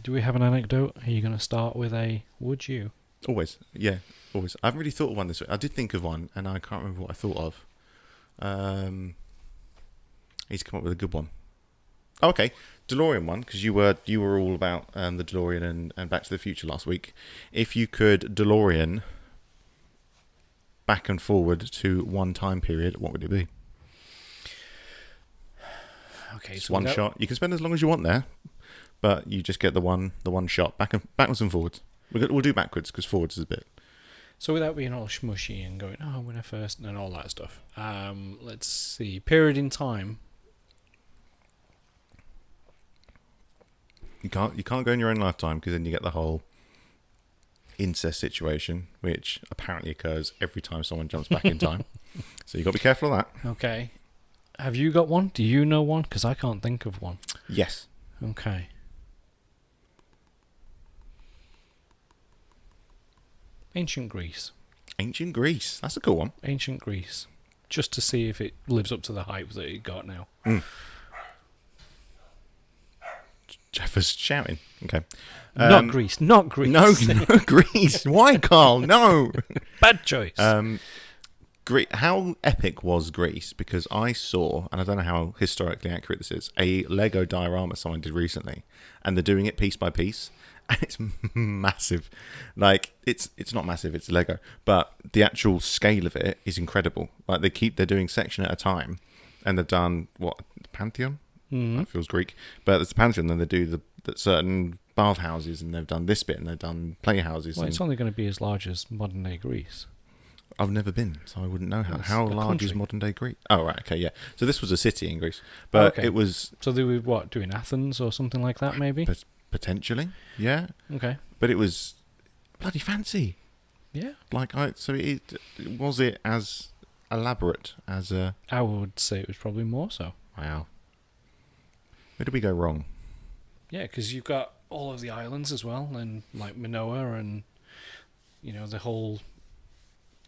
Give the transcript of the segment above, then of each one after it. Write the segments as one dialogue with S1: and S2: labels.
S1: Do we have an anecdote? Are you going to start with a would you?
S2: Always, yeah, always. I haven't really thought of one this week. I did think of one, and I can't remember what I thought of. I need to come up with a good one. Oh, okay, DeLorean one, because you were all about the DeLorean and Back to the Future last week. If you could DeLorean back and forward to one time period, what would it be?
S1: Okay,
S2: It's
S1: so
S2: one shot. You can spend as long as you want there, but you just get the one shot backwards and forwards. We'll do backwards because forwards is a bit.
S1: So without being all smushy and going, oh, when I first and all that stuff. Let's see, period in time.
S2: You can't go in your own lifetime because then you get the whole incest situation, which apparently occurs every time someone jumps back in time. So you got to be careful of that.
S1: Okay. Have you got one? Do you know one? Because I can't think of one.
S2: Yes.
S1: Okay. Ancient Greece.
S2: Ancient Greece. That's a cool one.
S1: Ancient Greece. Just to see if it lives up to the hype that it got now.
S2: Jeff is shouting. Okay.
S1: Not Greece. Not Greece.
S2: No, no Greece. Why, Carl? No.
S1: Bad choice.
S2: How epic was Greece? Because I saw, and I don't know how historically accurate this is, a Lego diorama someone did recently, and they're doing it piece by piece, and it's massive. Like it's not massive, it's Lego, but the actual scale of it is incredible. Like they're doing section at a time, and they've done what, Pantheon?
S1: Mm-hmm.
S2: That feels Greek, but it's the Pantheon. Then they do the certain bathhouses, and they've done this bit, and they've done playhouses.
S1: Well, it's only going to be as large as modern day Greece.
S2: I've never been, so I wouldn't know how
S1: It's a
S2: large is
S1: country.
S2: modern day Greece. Oh, right, okay, yeah. So this was a city in Greece, but
S1: Okay.
S2: it was
S1: So they were what, doing Athens or something like that, maybe?
S2: potentially, yeah.
S1: Okay.
S2: But it was bloody fancy.
S1: Yeah.
S2: Was it as elaborate as a?
S1: I would say it was probably more so.
S2: Wow. Where did we go wrong?
S1: Yeah, because you've got all of the islands as well, and like Minoa, and the whole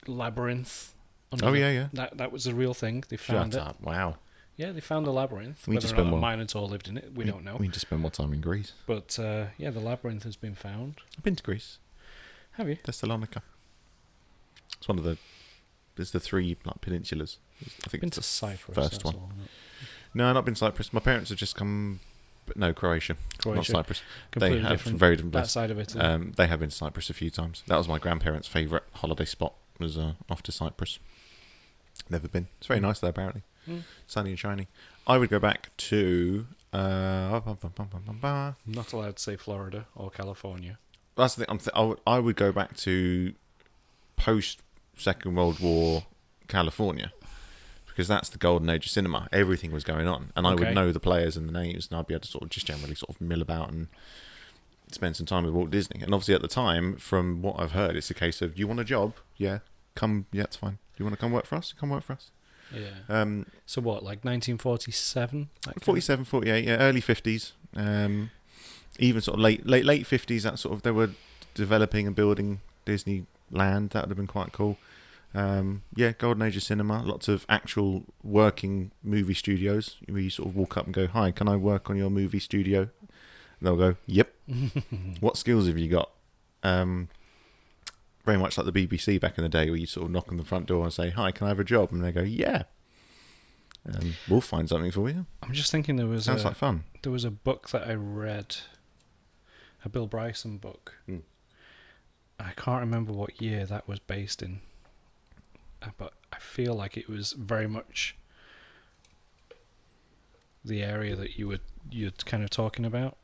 S1: labyrinth.
S2: Oh, yeah.
S1: That was a real thing. They found
S2: Shut
S1: it.
S2: up! Wow.
S1: Yeah, they found the labyrinth.
S2: We
S1: Whether
S2: just
S1: or not
S2: spent
S1: a
S2: more-
S1: Minotaur lived in it, we don't know.
S2: We need to spend more time in Greece.
S1: But yeah, the labyrinth has been found.
S2: I've been to Greece,
S1: Have you?
S2: Thessalonica. It's one of the. There's the three peninsulas. I think
S1: Been
S2: it's
S1: to
S2: the
S1: Cyprus.
S2: first
S1: that's
S2: one.
S1: all, isn't it?
S2: No, not been Cyprus. My parents have just come, but no, Croatia. Not
S1: Croatia.
S2: Cyprus.
S1: Completely
S2: They have
S1: different.
S2: very different
S1: That
S2: places.
S1: side of Italy.
S2: They have been to Cyprus a few times. That was my grandparents' favourite holiday spot. Was off to Cyprus. Never been. It's very nice there, apparently.
S1: Mm.
S2: Sunny and shiny. I would go back to.
S1: Not allowed to say Florida or California.
S2: That's the thing. I would go back to post Second World War California, because that's the golden age of cinema. Everything was going on, and I
S1: Okay.
S2: would know the players and the names, and I'd be able to sort of just generally sort of mill about and spend some time with Walt Disney. And obviously at the time, from what I've heard, it's a case of, you want a job? Yeah, come. Yeah, it's fine. You want to come work for us? Come work for us.
S1: Yeah. So what, like 1947?
S2: 47, 48, yeah, early 50s. Even sort of late 50s, that sort of, they were developing and building Disneyland. That would have been quite cool. Yeah, golden age of cinema. Lots of actual working movie studios where you sort of walk up and go, "Hi, can I work on your movie studio?" And they'll go, "Yep." What skills have you got? Very much like the BBC back in the day, where you sort of knock on the front door and say, "Hi, can I have a job?" And they go, "Yeah." We'll find something for you.
S1: I'm just thinking
S2: Sounds like fun.
S1: there was a book that I read, a Bill Bryson book.
S2: Mm.
S1: I can't remember what year that was based in, but I feel like it was very much the area that you're kind of talking about.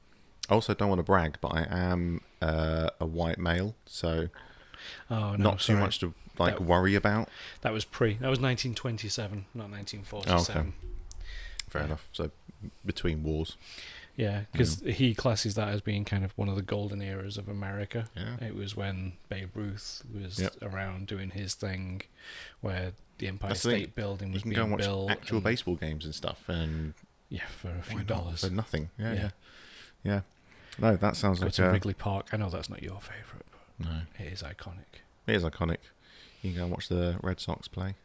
S2: I also don't want to brag, but I am a white male, so not too much to worry about.
S1: That was 1927, not 1947.
S2: Fair enough. So between wars.
S1: Yeah, because he classes that as being kind of one of the golden eras of America.
S2: Yeah.
S1: It was when Babe Ruth was
S2: Yep.
S1: around doing his thing, where the Empire
S2: That's the thing.
S1: State Building
S2: You
S1: was
S2: can
S1: being
S2: go and watch
S1: built.
S2: actual
S1: and-
S2: baseball games and stuff, and
S1: Yeah, for a few
S2: why not?
S1: dollars.
S2: For nothing.
S1: Yeah.
S2: Yeah. No, that sounds
S1: Go
S2: like
S1: to Wrigley Park. I know that's not your favourite, but
S2: no.
S1: it is iconic.
S2: It is iconic. You can go and watch the Red Sox play.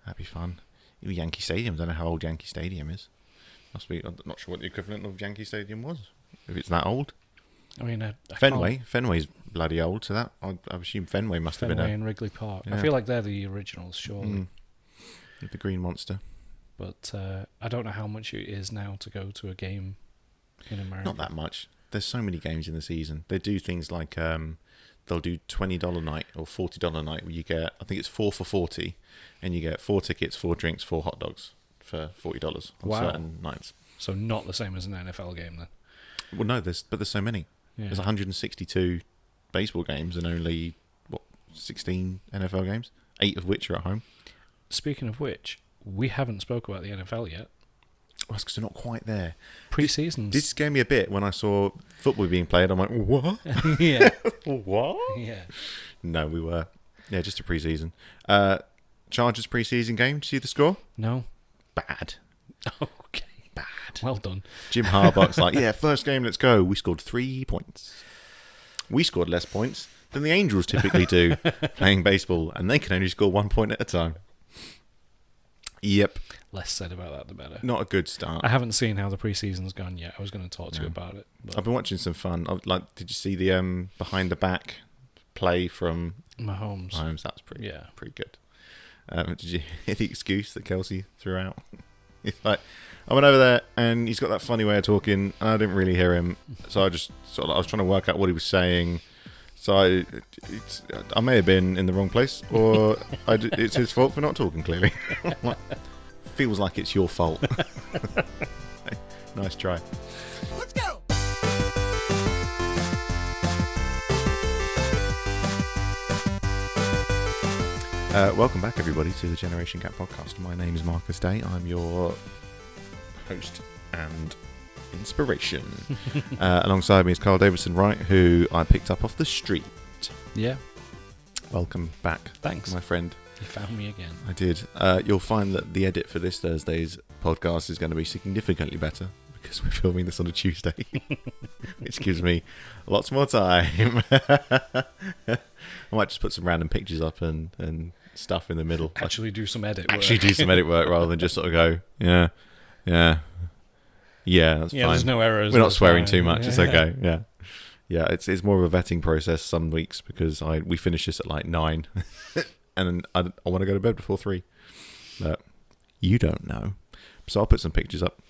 S2: That'd be fun. Even Yankee Stadium. I don't know how old Yankee Stadium is. Must be. I'm not sure what the equivalent of Yankee Stadium was. If it's that old.
S1: I mean, I
S2: Fenway's bloody old, so that I assume Fenway must have been
S1: Fenway and Wrigley Park. I feel like they're the originals, surely.
S2: The Green Monster.
S1: But I don't know how much it is now to go to a game in America.
S2: Not that much. There's so many games in the season. They do things like they'll do $20 night or $40 night where you get, I think it's 4 for $40, and you get 4 tickets, 4 drinks, 4 hot dogs for $40 on certain nights.
S1: So not the same as an NFL game then.
S2: Well, no, there's so many.
S1: Yeah.
S2: There's 162 baseball games and only 16 NFL games, 8 of which are at home.
S1: Speaking of which, we haven't spoke about the NFL yet.
S2: Well, that's because they're not quite there.
S1: Pre-seasons.
S2: This scared me a bit when I saw football being played. I'm like, what?
S1: Yeah.
S2: What?
S1: Yeah.
S2: No, we were. Yeah, just a pre-season. Chargers pre-season game. Did you see the score?
S1: No.
S2: Bad.
S1: Okay.
S2: Bad.
S1: Well done.
S2: Jim Harbaugh's like, yeah, first game, let's go. We scored 3 points. We scored less points than the Angels typically do playing baseball, and they can only score 1 point at a time. Yep.
S1: Less said about that, the better.
S2: Not a good start.
S1: I haven't seen how the pre-season's gone yet. I was going to talk to you about it. But
S2: I've been watching some fun. Did you see the behind the back play from
S1: Mahomes?
S2: That's pretty good. Did you hear the excuse that Kelsey threw out? He's like, I went over there and he's got that funny way of talking, and I didn't really hear him, so I just I was trying to work out what he was saying. So I may have been in the wrong place, or it's his fault for not talking clearly. Feels like it's your fault. Nice try.
S3: Let's go!
S2: Welcome back, everybody, to the Generation Gap podcast. My name is Marcus Day. I'm your host and inspiration. Alongside me is Carl Davidson-Wright, who I picked up off the street.
S1: Yeah.
S2: Welcome back.
S1: Thanks.
S2: My friend.
S1: You found me again.
S2: I did. You'll find that the edit for this Thursday's podcast is going to be significantly better because we're filming this on a Tuesday, which gives me lots more time. I might just put some random pictures up and stuff in the middle.
S1: Actually do some edit work.
S2: Actually do some edit work rather than just sort of go, yeah, that's fine.
S1: There's no errors.
S2: We're not swearing too much.
S1: Yeah.
S2: It's okay. Yeah. It's more of a vetting process some weeks because we finish this at like 9, and I want to go to bed before 3. But you don't know, so I'll put some pictures up.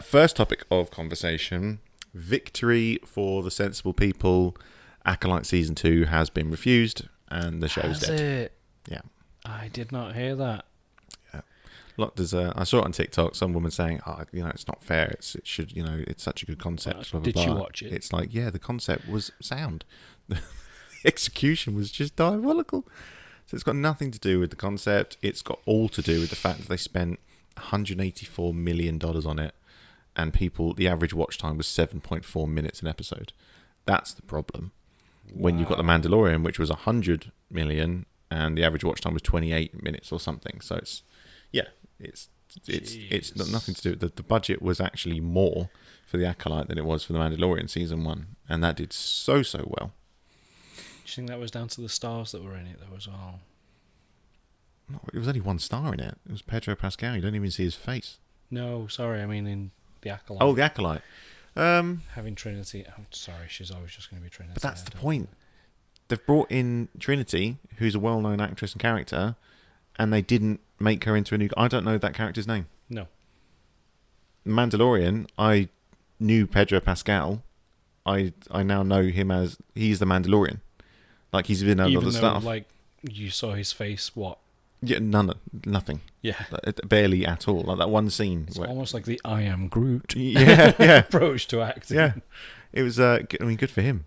S2: First topic of conversation: victory for the sensible people. Acolyte season 2 has been refused, and the show's dead.
S1: It?
S2: Yeah.
S1: I did not hear that.
S2: I saw it on TikTok. Some woman saying, it's not fair. It should, it's such a good concept. Blah, blah,
S1: Did
S2: blah.
S1: you watch it?
S2: It's like, yeah, the concept was sound. The execution was just diabolical. So it's got nothing to do with the concept. It's got all to do with the fact that they spent $184 million on it, and the average watch time was 7.4 minutes an episode. That's the problem. When you've got The Mandalorian, which was 100 million, and the average watch time was 28 minutes or something. So it's not nothing to do with it. The budget was actually more for The Acolyte than it was for The Mandalorian season 1, and that did so well.
S1: Do you think that was down to the stars that were in it though as well?
S2: No, it was only 1 star in it. It was Pedro Pascal. You don't even see his face.
S1: No, sorry, I mean in The Acolyte.
S2: Oh, The Acolyte.
S1: Having Trinity. I'm sorry, she's always just going to be Trinity.
S2: But that's the point. They've brought in Trinity, who's a well-known actress and character, and they didn't make her into a new... I don't know that character's name.
S1: No.
S2: Mandalorian, I knew Pedro Pascal. I now know him as... He's the Mandalorian. Like, he's been in other stuff.
S1: Like, you saw his face, what?
S2: Yeah, nothing.
S1: Yeah.
S2: Barely at all. Like that one scene.
S1: It's almost like the I am Groot
S2: yeah.
S1: approach to acting.
S2: Yeah. It was, good for him.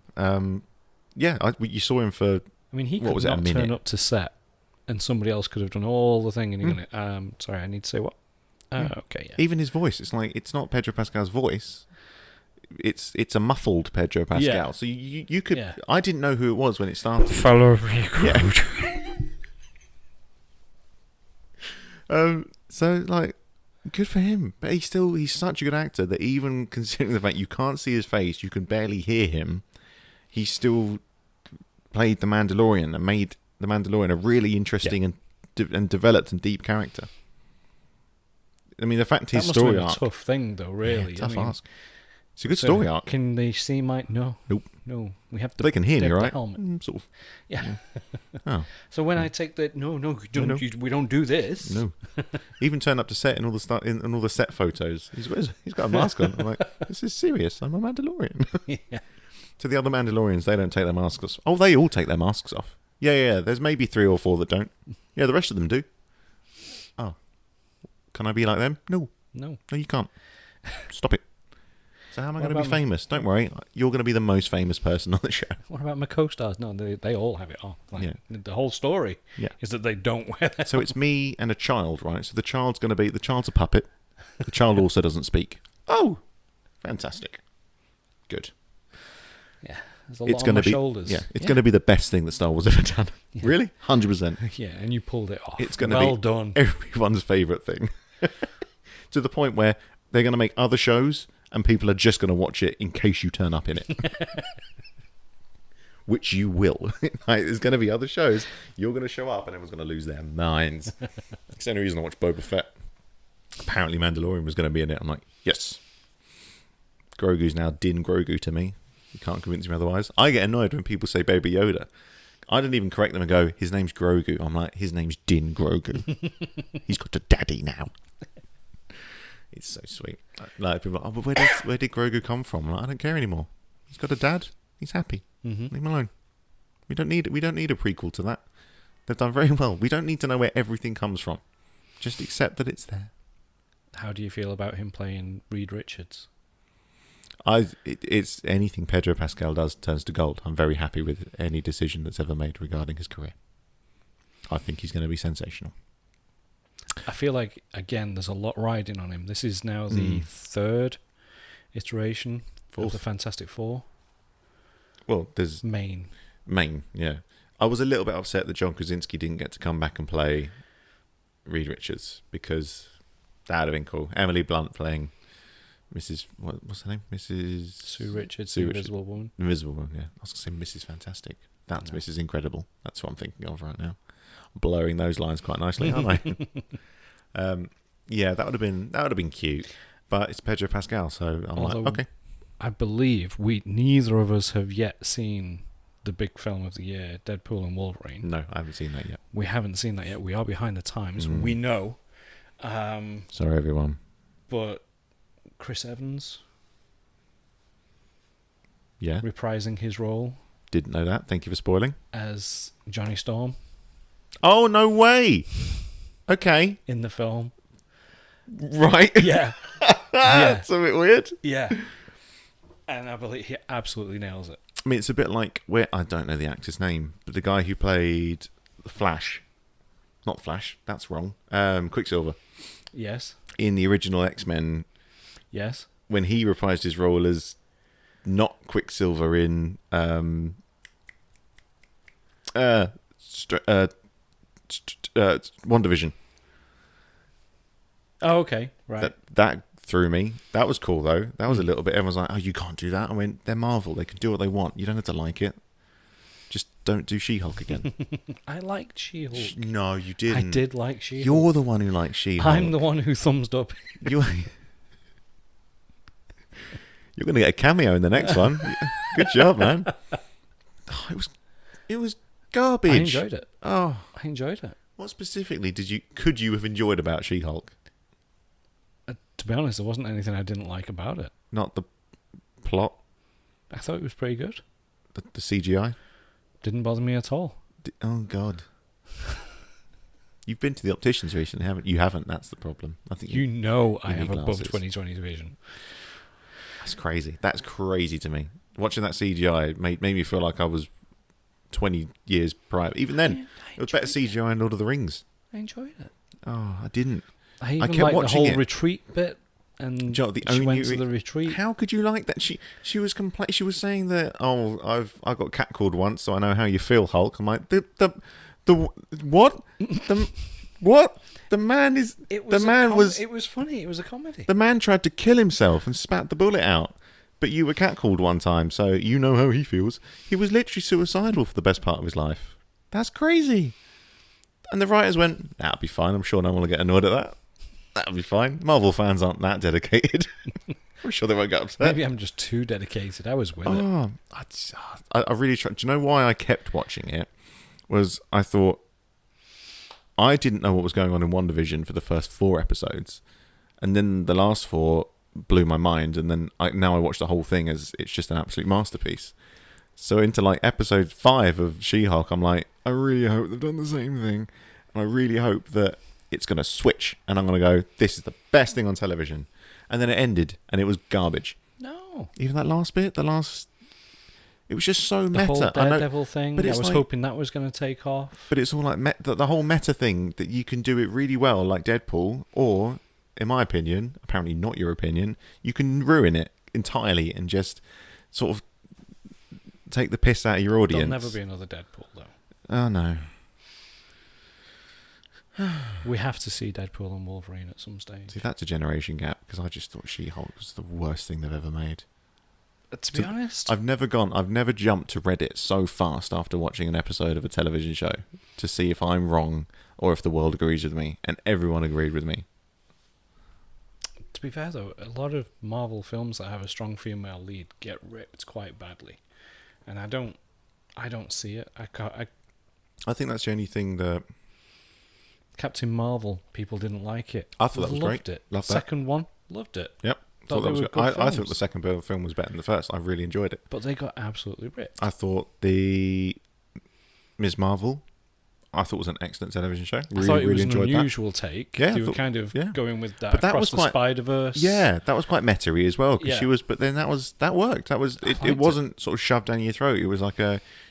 S2: You saw him for...
S1: I mean, he could not turn up to set, and somebody else could have done all the thing, and you're going, sorry, I need to say what? Okay, yeah.
S2: Even his voice, it's like, it's not Pedro Pascal's voice. It's a muffled Pedro Pascal.
S1: Yeah.
S2: So you could... Yeah. I didn't know who it was when it started.
S1: Follow me, Groot.
S2: So, like, good for him. But he's such a good actor that even considering the fact you can't see his face, you can barely hear him, he still played the Mandalorian and made the Mandalorian a really interesting and developed and deep character. I mean, the fact his story arc...
S1: That must have been a tough thing, though, really.
S2: Yeah, tough ask. It's a good story arc.
S1: Can they see my... No.
S2: Nope.
S1: No. We have to...
S2: They can hear me,
S1: the
S2: right?
S1: helmet.
S2: Sort of.
S1: Yeah.
S2: Oh.
S1: So when I take the... No, we don't do this.
S2: No. Even turn up to set and all the and all the set photos. He's got a mask on. I'm like, this is serious. I'm a Mandalorian.
S1: Yeah.
S2: To the other Mandalorians, they don't take their masks off. Oh, they all take their masks off. Yeah. There's maybe 3 or 4 that don't. Yeah, the rest of them do. Oh. Can I be like them? No.
S1: No,
S2: you can't. Stop it. So how am I going to be
S1: about
S2: famous? Don't worry. You're going to be the most famous person on the show.
S1: What about my co-stars? No, they all have it on. Like, the whole story is that they don't wear that.
S2: So it's me and a child, right? So the child's a puppet. The child also doesn't speak. Oh, fantastic. Good.
S1: Yeah, there's a lot on my shoulders.
S2: Yeah, it's going to be the best thing that Star Wars ever done. Yeah. Really? 100%.
S1: Yeah, and you pulled it off.
S2: It's going to be
S1: done.
S2: Everyone's favourite thing. To the point where they're going to make other shows and people are just going to watch it in case you turn up in it. Which you will. Like, there's going to be other shows. You're going to show up and everyone's going to lose their minds. It's the only reason I watched Boba Fett. Apparently Mandalorian was going to be in it. I'm like, yes. Grogu's now Din Grogu to me. You can't convince me otherwise. I get annoyed when people say Baby Yoda. I don't even correct them and go, his name's Grogu. I'm like, his name's Din Grogu. He's got a daddy now. It's so sweet. Like people are like, oh, but where did Grogu come from? I'm like, I don't care anymore. He's got a dad. He's happy. Leave him alone. We don't need a prequel to that. They've done very well. We don't need to know where everything comes from. Just accept that it's there.
S1: How do you feel about him playing Reed Richards?
S2: It's anything Pedro Pascal does turns to gold. I'm very happy with any decision that's ever made regarding his career. I think he's going to be sensational.
S1: I feel like, again, there's a lot riding on him. This is now the 3rd iteration of the Fantastic Four. Well,
S2: there's...
S1: Main,
S2: yeah. I was a little bit upset that John Krasinski didn't get to come back and play Reed Richards, because that would have been cool. Emily Blunt playing Mrs... What's her name? Mrs...
S1: Sue Richards,
S2: Sue
S1: Invisible Woman.
S2: Invisible Woman, yeah. I was going to say Mrs. Fantastic. That's Mrs. Incredible. That's what I'm thinking of right now. Blurring those lines quite nicely, aren't I? Yeah, that would have been cute. But it's Pedro Pascal, so I'm like, okay.
S1: I believe neither of us have yet seen the big film of the year, Deadpool and Wolverine.
S2: No, I haven't seen that yet.
S1: We haven't seen that yet. We are behind the times. We know.
S2: Sorry, everyone.
S1: But Chris Evans, reprising his role.
S2: Didn't know that. Thank you for spoiling.
S1: As Johnny Storm.
S2: Oh, no way. Okay.
S1: In the film.
S2: Right.
S1: Yeah.
S2: That's a bit weird.
S1: Yeah. And I believe he absolutely nails it.
S2: I mean, it's a bit like, I don't know the actor's name, but the guy who played Flash. Not Flash. That's wrong. Quicksilver.
S1: Yes.
S2: In the original X-Men.
S1: Yes.
S2: When he reprised his role as not Quicksilver in WandaVision.
S1: Oh, okay. Right.
S2: That threw me. That was cool, though. That was a little bit... Everyone's like, oh, you can't do that. I went, they're Marvel. They can do what they want. You don't have to like it. Just don't do She-Hulk again.
S1: I liked She-Hulk.
S2: No, you didn't.
S1: I did like She-Hulk.
S2: You're the one who likes She-Hulk.
S1: I'm the one who thumbs up.
S2: You're going to get a cameo in the next one. Good job, man. Oh, it was garbage.
S1: I enjoyed it.
S2: Oh,
S1: I enjoyed it.
S2: What specifically could you have enjoyed about She-Hulk?
S1: To be honest, there wasn't anything I didn't like about it.
S2: Not the plot?
S1: I thought it was pretty good.
S2: The CGI?
S1: Didn't bother me at all.
S2: Oh, God. You've been to the opticians recently, haven't you? You haven't, that's the problem. I think
S1: you know I have
S2: glasses.
S1: above 20/20 vision.
S2: That's crazy. That's crazy to me. Watching that CGI made me feel like I was 20 years prior. Even then, it was better CGI in Lord of the Rings.
S1: I enjoyed it.
S2: Oh, I didn't.
S1: I even liked the whole retreat bit, and
S2: she went
S1: to the retreat.
S2: How could you like that? She was She was saying that, oh, I got catcalled once, so I know how you feel, Hulk. I'm like, the what? The what? The man is. It was
S1: funny. It was a comedy.
S2: The man tried to kill himself and spat the bullet out. But you were catcalled one time, so you know how he feels. He was literally suicidal for the best part of his life. That's crazy. And the writers went, that'll be fine. I'm sure no one will get annoyed at that. That'll be fine. Marvel fans aren't that dedicated. I'm sure they won't get upset.
S1: Maybe I'm just too dedicated. I was with it.
S2: Oh, I really tried. Do you know why I kept watching it? Was I thought I didn't know what was going on in WandaVision for the first 4 episodes, and then the last 4 blew my mind, and then now I watch the whole thing as it's just an absolute masterpiece. So into like episode 5 of She-Hulk, I'm like, I really hope they've done the same thing, and I really hope that it's going to switch, and I'm going to go, this is the best thing on television. And then it ended, and it was garbage.
S1: No.
S2: Even that last bit, it was just so
S1: The
S2: meta.
S1: whole Daredevil thing,
S2: but
S1: I
S2: it's
S1: was
S2: like,
S1: hoping that was going to take off.
S2: But it's all like the whole meta thing that you can do it really well, like Deadpool, or, in my opinion, apparently not your opinion, you can ruin it entirely and just sort of take the piss out of your audience.
S1: There'll never be another Deadpool, though.
S2: Oh, no.
S1: We have to see Deadpool and Wolverine at some stage.
S2: See, that's a generation gap, because I just thought She-Hulk was the worst thing they've ever made.
S1: To be honest,
S2: I've never jumped to Reddit so fast after watching an episode of a television show to see if I'm wrong or if the world agrees with me, and everyone agreed with me.
S1: to be fair though, a lot of Marvel films that have a strong female lead get ripped quite badly, and I don't see it.
S2: I think that's the only thing that
S1: Captain Marvel, people didn't like it.
S2: I thought that was
S1: loved
S2: great.
S1: It.
S2: Loved that.
S1: Second one, loved it.
S2: Yep.
S1: Thought they were good
S2: I
S1: films.
S2: thought the second film was better than the first. I really enjoyed it.
S1: But they got absolutely ripped.
S2: I thought the Ms. Marvel, was an excellent television show.
S1: I thought it was an unusual take.
S2: Yeah,
S1: they were kind of going with that,
S2: but that
S1: across
S2: was
S1: the
S2: quite,
S1: Spider-Verse.
S2: Yeah, that was quite meta-y as well. Because
S1: Yeah.
S2: she was, but then that worked. It wasn't sort of shoved down your throat. It was like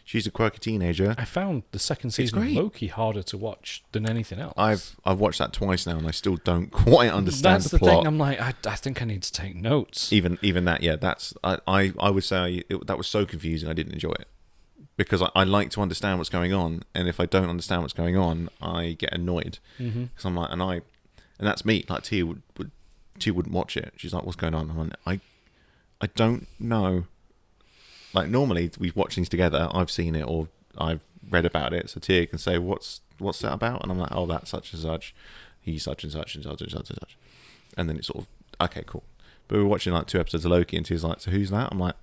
S2: she's a quirky teenager.
S1: I found the second season of
S2: great.
S1: Loki harder to watch than anything else.
S2: I've watched that twice now, and I still don't quite understand
S1: That's
S2: the plot.
S1: thing. I'm like, I think I need to take notes.
S2: Even that, yeah. That's I would say that was so confusing. I didn't enjoy it because I like to understand what's going on, and if I don't understand what's going on, I get annoyed. Because I'm like, and that's me. Like Tia wouldn't watch it. She's like, "What's going on?" I'm like, I don't know. Like normally we watch things together. I've seen it or I've read about it, so Tia can say what's that about, and I'm like, oh, that's such and such. He's such and such and such and such and such, and then it's sort of okay, cool. But we were watching like 2 episodes of Loki, and Tia's like, so who's that? I'm like,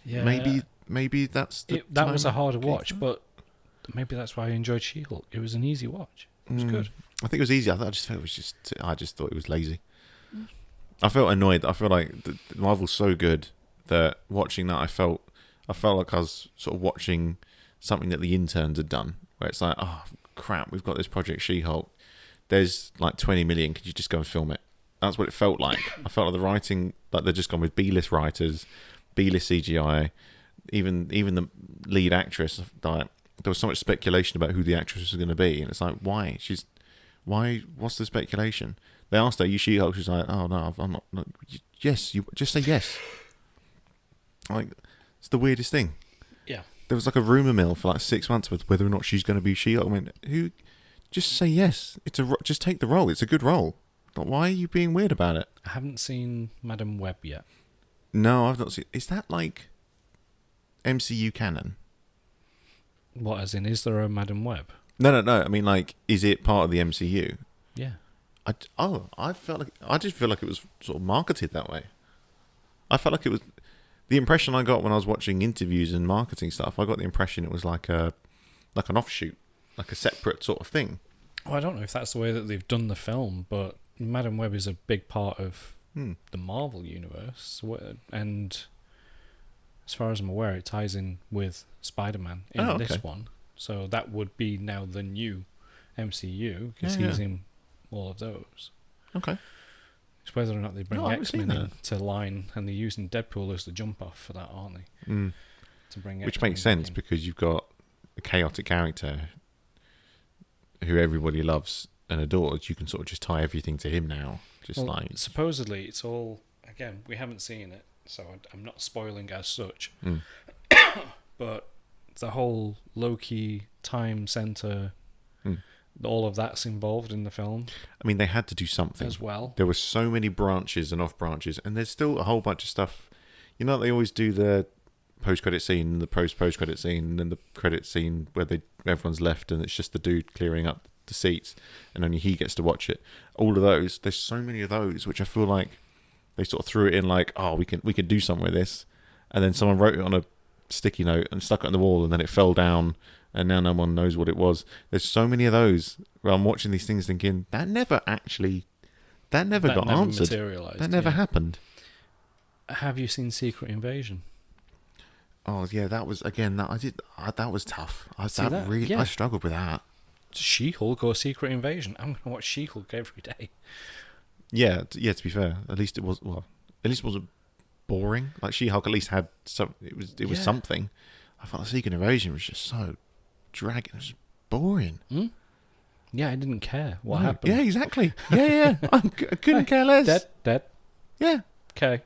S1: Yeah,
S2: maybe that's
S1: that was a harder watch, but maybe that's why I enjoyed She-Hulk. It was an easy watch. It was good.
S2: I think it was easy. I just thought it was lazy. I felt annoyed. I feel like the Marvel's so good that watching that, I felt like I was sort of watching something that the interns had done, where it's like, oh crap, we've got this project She-Hulk. There's like 20 million. Could you just go and film it? That's what it felt like. I felt like the writing, like they've just gone with B-list writers, B-list CGI. Even the lead actress, like there was so much speculation about who the actress was going to be, and it's like, why? What's the speculation? They asked her, "Are you She-Hulk?" She's like, "Oh no, I'm not." No, yes, you just say yes. Like it's the weirdest thing.
S1: Yeah.
S2: There was like a rumor mill for like 6 months with whether or not she's going to be She-Hulk. I mean, who? Just say yes. Just take the role. It's a good role. But why are you being weird about it?
S1: I haven't seen Madam Web yet.
S2: No, I've not seen. Is that like MCU canon?
S1: What, as in, is there a Madam Web?
S2: No. I mean, like, is it part of the MCU?
S1: Yeah.
S2: I just feel like it was sort of marketed that way. I felt like it was the impression I got when I was watching interviews and marketing stuff. I got the impression it was like an offshoot, like a separate sort of thing.
S1: Well, I don't know if that's the way that they've done the film, but Madam Web is a big part of the Marvel universe, and as far as I'm aware, it ties in with Spider-Man in this one. So that would be now the new MCU because he's in all of those.
S2: Okay.
S1: It's whether or not they bring X-Men into line, and they're using Deadpool as the jump off for that, aren't they? To bring
S2: which makes sense because you've got a chaotic character who everybody loves and adores. You can sort of just tie everything to him now.
S1: Supposedly it's all, again, we haven't seen it, so I'm not spoiling as such. But the whole Loki time center, all of that's involved in the film.
S2: I mean, they had to do something
S1: as well.
S2: There were so many branches and off branches, and there's still a whole bunch of stuff. You know, they always do the post-credit scene, the post-credit scene, and then the credit scene where everyone's left and it's just the dude clearing up the seats, and only he gets to watch it. All of those, there's so many of those, which I feel like they sort of threw it in like, oh, we can do something with this, and then someone wrote it on a sticky note and stuck it on the wall, and then it fell down, and now no one knows what it was. There's so many of those where I'm watching these things thinking that never got answered. That never happened.
S1: Have you seen Secret Invasion?
S2: Oh yeah, that was again. That was tough. I struggled with that.
S1: She-Hulk or Secret Invasion? I'm going to watch She-Hulk every day.
S2: Yeah. To be fair, at least it wasn't boring. Like She-Hulk at least had some. It was something. I felt like Secret Invasion was just so dragging. It was just boring.
S1: Yeah, I didn't care what happened.
S2: Yeah, exactly. Yeah. I couldn't care less.
S1: Dead.
S2: Yeah.
S1: Okay.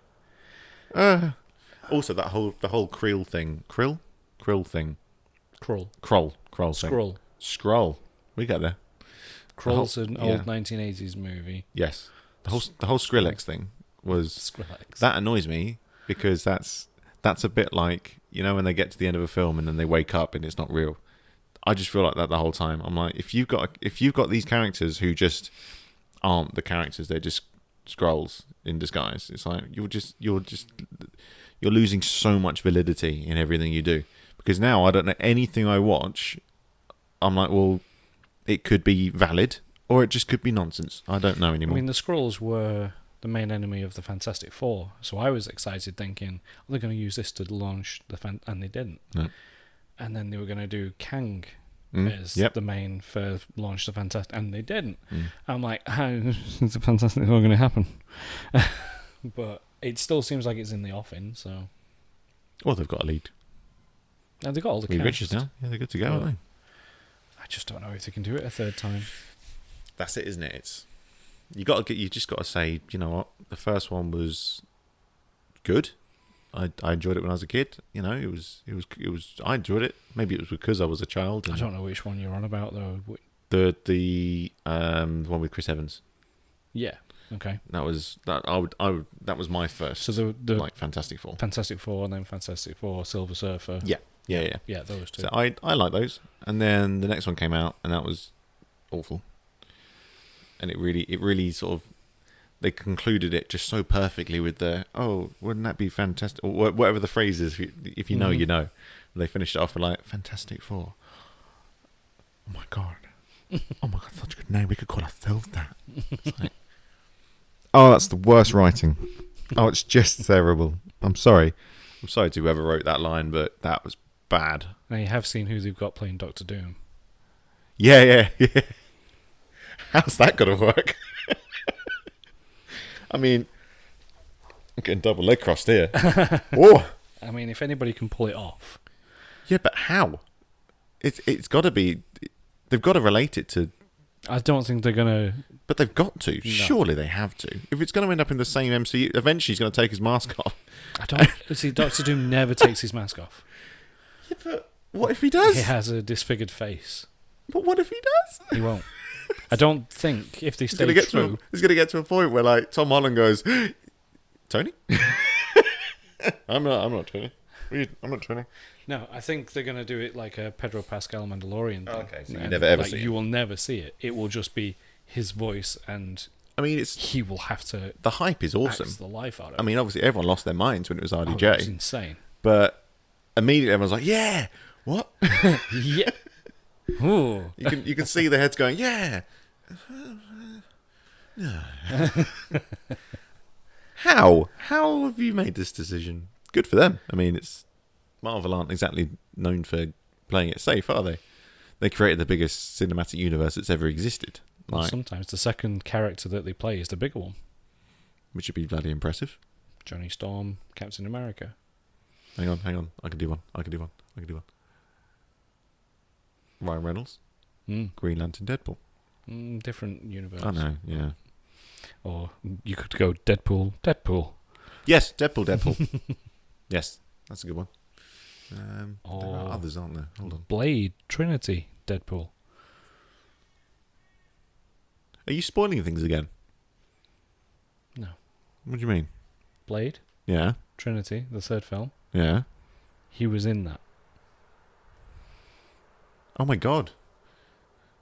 S2: Also, the whole Krill thing. Krill thing. Kroll thing. Skrull. We get there.
S1: Krull's an old 1980s movie.
S2: Yes. The whole Skrillex thing was...
S1: Skrillex.
S2: That annoys me because that's a bit like, when they get to the end of a film and then they wake up and it's not real. I just feel like that the whole time. I'm like, if you've got these characters who just aren't the characters, they're just Skrulls in disguise. It's like you're losing so much validity in everything you do. Because now I don't know anything I watch. I'm like, well, it could be valid or it just could be nonsense. I don't know anymore.
S1: I mean, the Skrulls were the main enemy of the Fantastic Four, so I was excited thinking, they're going to use this to launch and they didn't.
S2: No.
S1: And then they were going to do Kang as the main for launch the Fantastic, and they didn't. I'm like, how is the Fantastic Four going to happen? But it still seems like it's in the offing, so...
S2: Well, they've got a lead.
S1: And they've got all the cast.
S2: Richards now. Yeah, they're good to go, aren't they?
S1: I just don't know if they can do it a third time.
S2: That's it, isn't it? You just got to say, you know what? The first one was good. I enjoyed it when I was a kid. It was. I enjoyed it. Maybe it was because I was a child.
S1: I don't know which one you're on about though.
S2: The one with Chris Evans.
S1: Yeah. Okay.
S2: That was that. That was my first. So the like Fantastic Four.
S1: Fantastic Four, and then Fantastic Four, Silver Surfer.
S2: Yeah.
S1: Yeah, those two.
S2: So I like those, and then the next one came out, and that was awful. And it really sort of, they concluded it just so perfectly with the, oh, wouldn't that be fantastic, or whatever the phrase is. If you know, you know. They finished it off with like Fantastic Four. Oh my god, such a good name. We could call ourselves that. Like, oh, that's the worst writing. Oh, it's just terrible. I'm sorry to whoever wrote that line, but that was bad.
S1: Now you have seen who they've got playing Doctor Doom.
S2: Yeah. How's that gonna work? I mean, I'm getting double leg crossed here. Oh,
S1: I mean, if anybody can pull it off.
S2: Yeah, but how? It's got to be. They've got to relate it to.
S1: I don't think they're gonna.
S2: But they've got to. No. Surely they have to. If it's going to end up in the same MCU, eventually he's going to take his mask off.
S1: I don't see. Doctor Doom never takes his mask off.
S2: Yeah, but what if he does?
S1: He has a disfigured face.
S2: But what if he does?
S1: He won't. I don't think if they stay true...
S2: It's going to get to a point where like Tom Holland goes, Tony? I'm not Tony. I'm not Tony.
S1: No, I think they're going to do it like a Pedro Pascal Mandalorian thing.
S2: Okay, so you never ever see it.
S1: You will never see it. It will just be his voice, and
S2: I mean,
S1: he will have to...
S2: The hype is awesome.
S1: The life out of it.
S2: I mean, obviously everyone lost their minds when it was RDJ.
S1: It was insane.
S2: But immediately everyone's like, yeah! What?
S1: Yeah. Ooh.
S2: You can see the heads going, yeah. How have you made this decision? Good for them. I mean, Marvel aren't exactly known for playing it safe, are they? They created the biggest cinematic universe that's ever existed.
S1: Well, sometimes the second character that they play is the bigger one,
S2: which would be bloody impressive.
S1: Johnny Storm, Captain America.
S2: Hang on. I can do one. Ryan Reynolds, Green Lantern, Deadpool.
S1: Different universe.
S2: I know, yeah.
S1: Or you could go Deadpool.
S2: Yes, Deadpool. Yes, that's a good one. There are others, aren't there? Hold on.
S1: Blade, Trinity, Deadpool.
S2: Are you spoiling things again?
S1: No.
S2: What do you mean?
S1: Blade?
S2: Yeah.
S1: Trinity, the third film.
S2: Yeah.
S1: He was in that.
S2: Oh my god.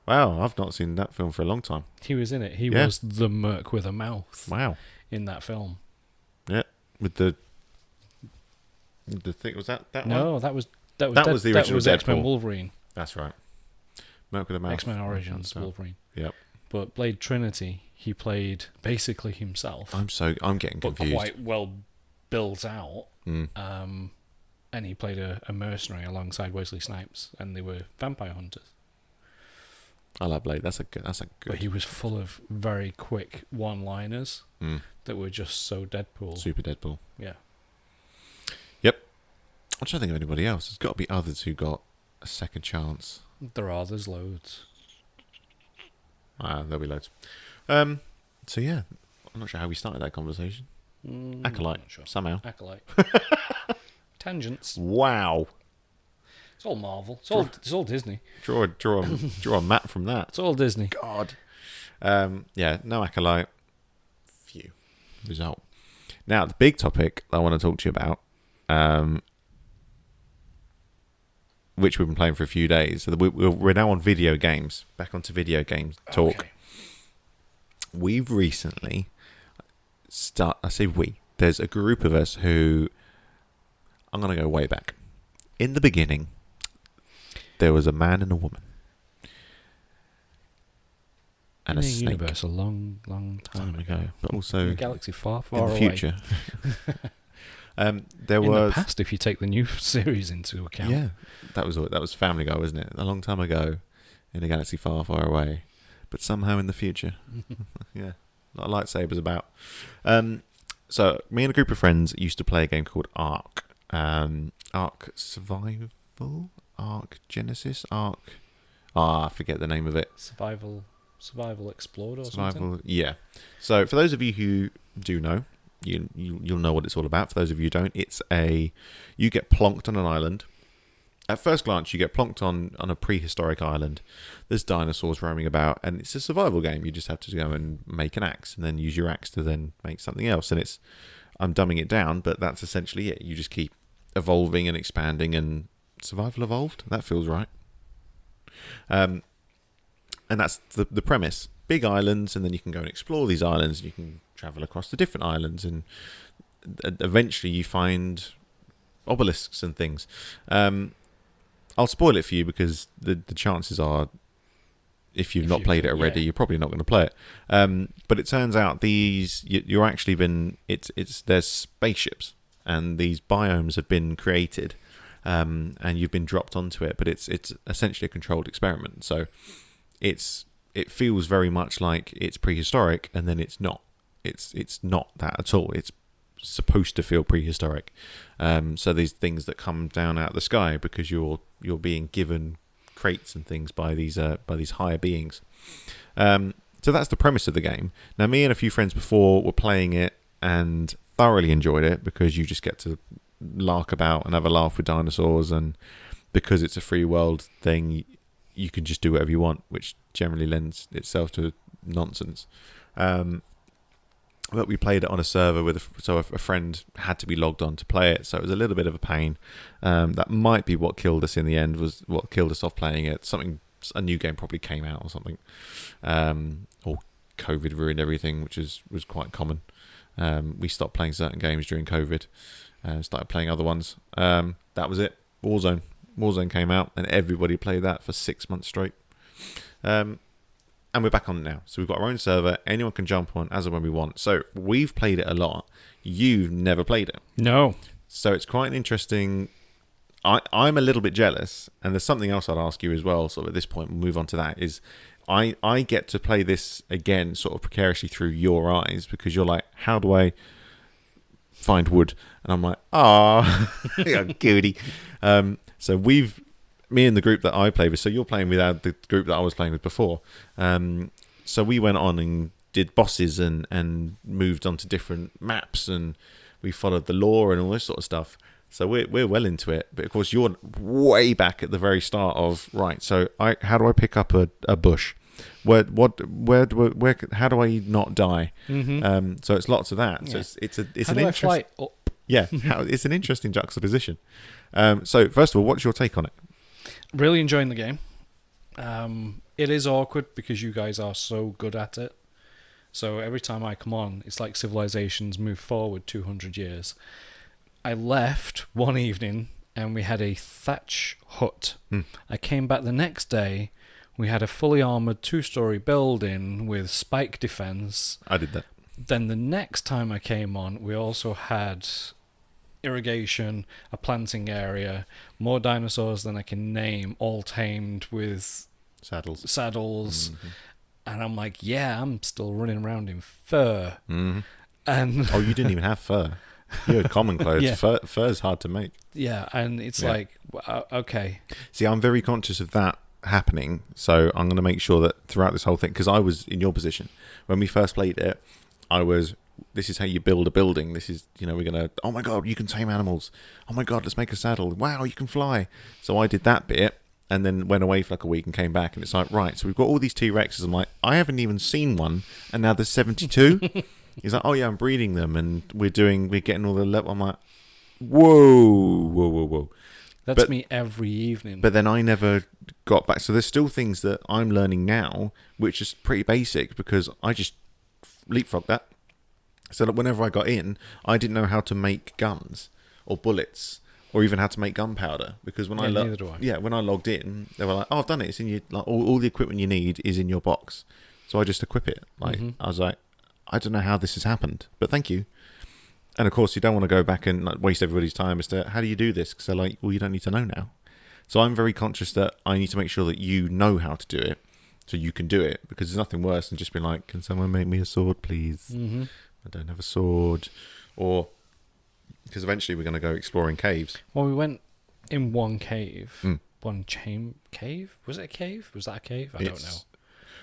S2: Wow, I've not seen that film for a long time.
S1: He was in it. He was the Merc with a mouth.
S2: Wow.
S1: In that film.
S2: Yeah, with the thing. Was that one?
S1: No, that was
S2: the original
S1: That was
S2: Deadpool.
S1: X-Men Wolverine.
S2: That's right. Merc with a mouth.
S1: X-Men Origins Wolverine.
S2: Yep.
S1: But Blade Trinity, he played basically himself.
S2: I'm getting confused.
S1: But quite well built out.
S2: Mm.
S1: And he played a mercenary alongside Wesley Snipes, and they were vampire hunters.
S2: I love Blade. That's a good.
S1: But he was full of very quick one-liners that were just so Deadpool.
S2: Super Deadpool.
S1: Yeah.
S2: Yep. I'm trying to think of anybody else. There's got to be others who got a second chance.
S1: There's loads.
S2: There'll be loads. So yeah, I'm not sure how we started that conversation. Acolyte,
S1: Sure.
S2: somehow.
S1: Acolyte. Tangents.
S2: Wow.
S1: It's all Marvel. It's all Disney.
S2: Draw a map from that.
S1: It's all Disney.
S2: God. Yeah, no Acolyte. Phew. Result. Now, the big topic I want to talk to you about, which we've been playing for a few days. So we're now on video games. Back onto video games talk.
S1: Okay.
S2: We've recently there's a group of us who, I'm going to go way back. In the beginning, there was a man and a woman. And
S1: in
S2: a
S1: a
S2: snake.
S1: universe a long, long time ago.
S2: But also
S1: in a galaxy far, far
S2: in the
S1: away.
S2: future. There
S1: in
S2: was
S1: the past, if you take the new series into account.
S2: Yeah, that was Family Guy, wasn't it? A long time ago, in a galaxy far, far away, but somehow in the future. Yeah, a lot of lightsabers about. So me and a group of friends used to play a game called Ark. Ark Survival, Ark Genesis, Ark. I forget the name of it.
S1: Survival Explored or something.
S2: Yeah. So for those of you who do know, you'll know what it's all about. For those of you who don't, you get plonked on an island. At first glance, you get plonked on a prehistoric island. There's dinosaurs roaming about, and it's a survival game. You just have to go and make an axe, and then use your axe to then make something else. And I'm dumbing it down, but that's essentially it. You just keep evolving and expanding, and survival evolved. That feels right. And that's the premise. Big islands, and then you can go and explore these islands. You can travel across the different islands, and eventually you find obelisks and things. I'll spoil it for you because the chances are, if you've not played it already, you're probably not going to play it. But it turns out you're actually there's spaceships, and these biomes have been created, and you've been dropped onto it. But it's essentially a controlled experiment. So it feels very much like it's prehistoric, and then it's not. It's not that at all. It's supposed to feel prehistoric. So these things that come down out of the sky because you're being given crates and things by these higher beings. So that's the premise of the game. Now, me and a few friends before were playing it and thoroughly enjoyed it because you just get to lark about and have a laugh with dinosaurs, and because it's a free world thing, you can just do whatever you want, which generally lends itself to nonsense. But we played it on a server so a friend had to be logged on to play it, so it was a little bit of a pain. That might be what killed us in the end, was what killed us off playing it. A new game probably came out or something, or COVID ruined everything, which was quite common. We stopped playing certain games during COVID, started playing other ones. That was it. Warzone came out, and everybody played that for 6 months straight. And we're back on it now. So we've got our own server. Anyone can jump on as and when we want. So we've played it a lot. You've never played it.
S1: No.
S2: So it's quite interesting. I'm a little bit jealous. And there's something else I'd ask you as well. So at this point, we'll move on to that. Is I get to play this again sort of precariously through your eyes, because you're like, how do I find wood? And I'm like, yeah, goody. So me and the group that I play with, so you're playing with the group that I was playing with before. So we went on and did bosses and moved on to different maps, and we followed the lore and all this sort of stuff. So we're well into it. But of course, you're way back at the very start of, right, so how do I pick up a bush? Where how do I not die? Mm-hmm. So it's lots of that. Yeah. So it's an interesting. Yeah, it's an interesting juxtaposition. So first of all, what's your take on it?
S1: Really enjoying the game. It is awkward because you guys are so good at it. So every time I come on, it's like civilizations move forward 200 years. I left one evening and we had a thatch hut. I came back the next day. We had a fully armoured 2-story building with spike defence.
S2: I did that.
S1: Then the next time I came on, we also had irrigation, a planting area, more dinosaurs than I can name, all tamed with
S2: Saddles.
S1: Mm-hmm. And I'm like, yeah, I'm still running around in fur.
S2: Mm-hmm.
S1: And
S2: oh, you didn't even have fur. You had common clothes.
S1: Yeah.
S2: Fur's hard to make.
S1: Yeah, and it's like, okay.
S2: See, I'm very conscious of that happening, so I'm going to make sure that throughout this whole thing, because I was in your position when we first played it, this is how you build a building. This is, we're going to, oh my God, you can tame animals. Oh my God, let's make a saddle. Wow, you can fly. So I did that bit and then went away for like a week and came back and it's like, right, so we've got all these T-Rexes. I'm like, I haven't even seen one and now there's 72. He's like, oh yeah, I'm breeding them and we're getting all the level. I'm like, whoa.
S1: That's me every evening.
S2: But then I never got back. So there's still things that I'm learning now, which is pretty basic because I just leapfrogged that. So that whenever I got in, I didn't know how to make guns or bullets or even how to make gunpowder because when
S1: neither do I.
S2: When I logged in, they were like, "Oh, I've done it. It's in your all the equipment you need is in your box." So I just equip it. I was like, I don't know how this has happened, but thank you. And of course, you don't want to go back and waste everybody's time as to how do you do this because they're like, well, you don't need to know now. So I'm very conscious that I need to make sure that you know how to do it, so you can do it because there's nothing worse than just being like, can someone make me a sword, please?
S1: Mm-hmm.
S2: I don't have a sword, or because eventually we're going to go exploring caves.
S1: Well, we went in one cave, one cave. Was it a cave? Was that a cave? I don't know.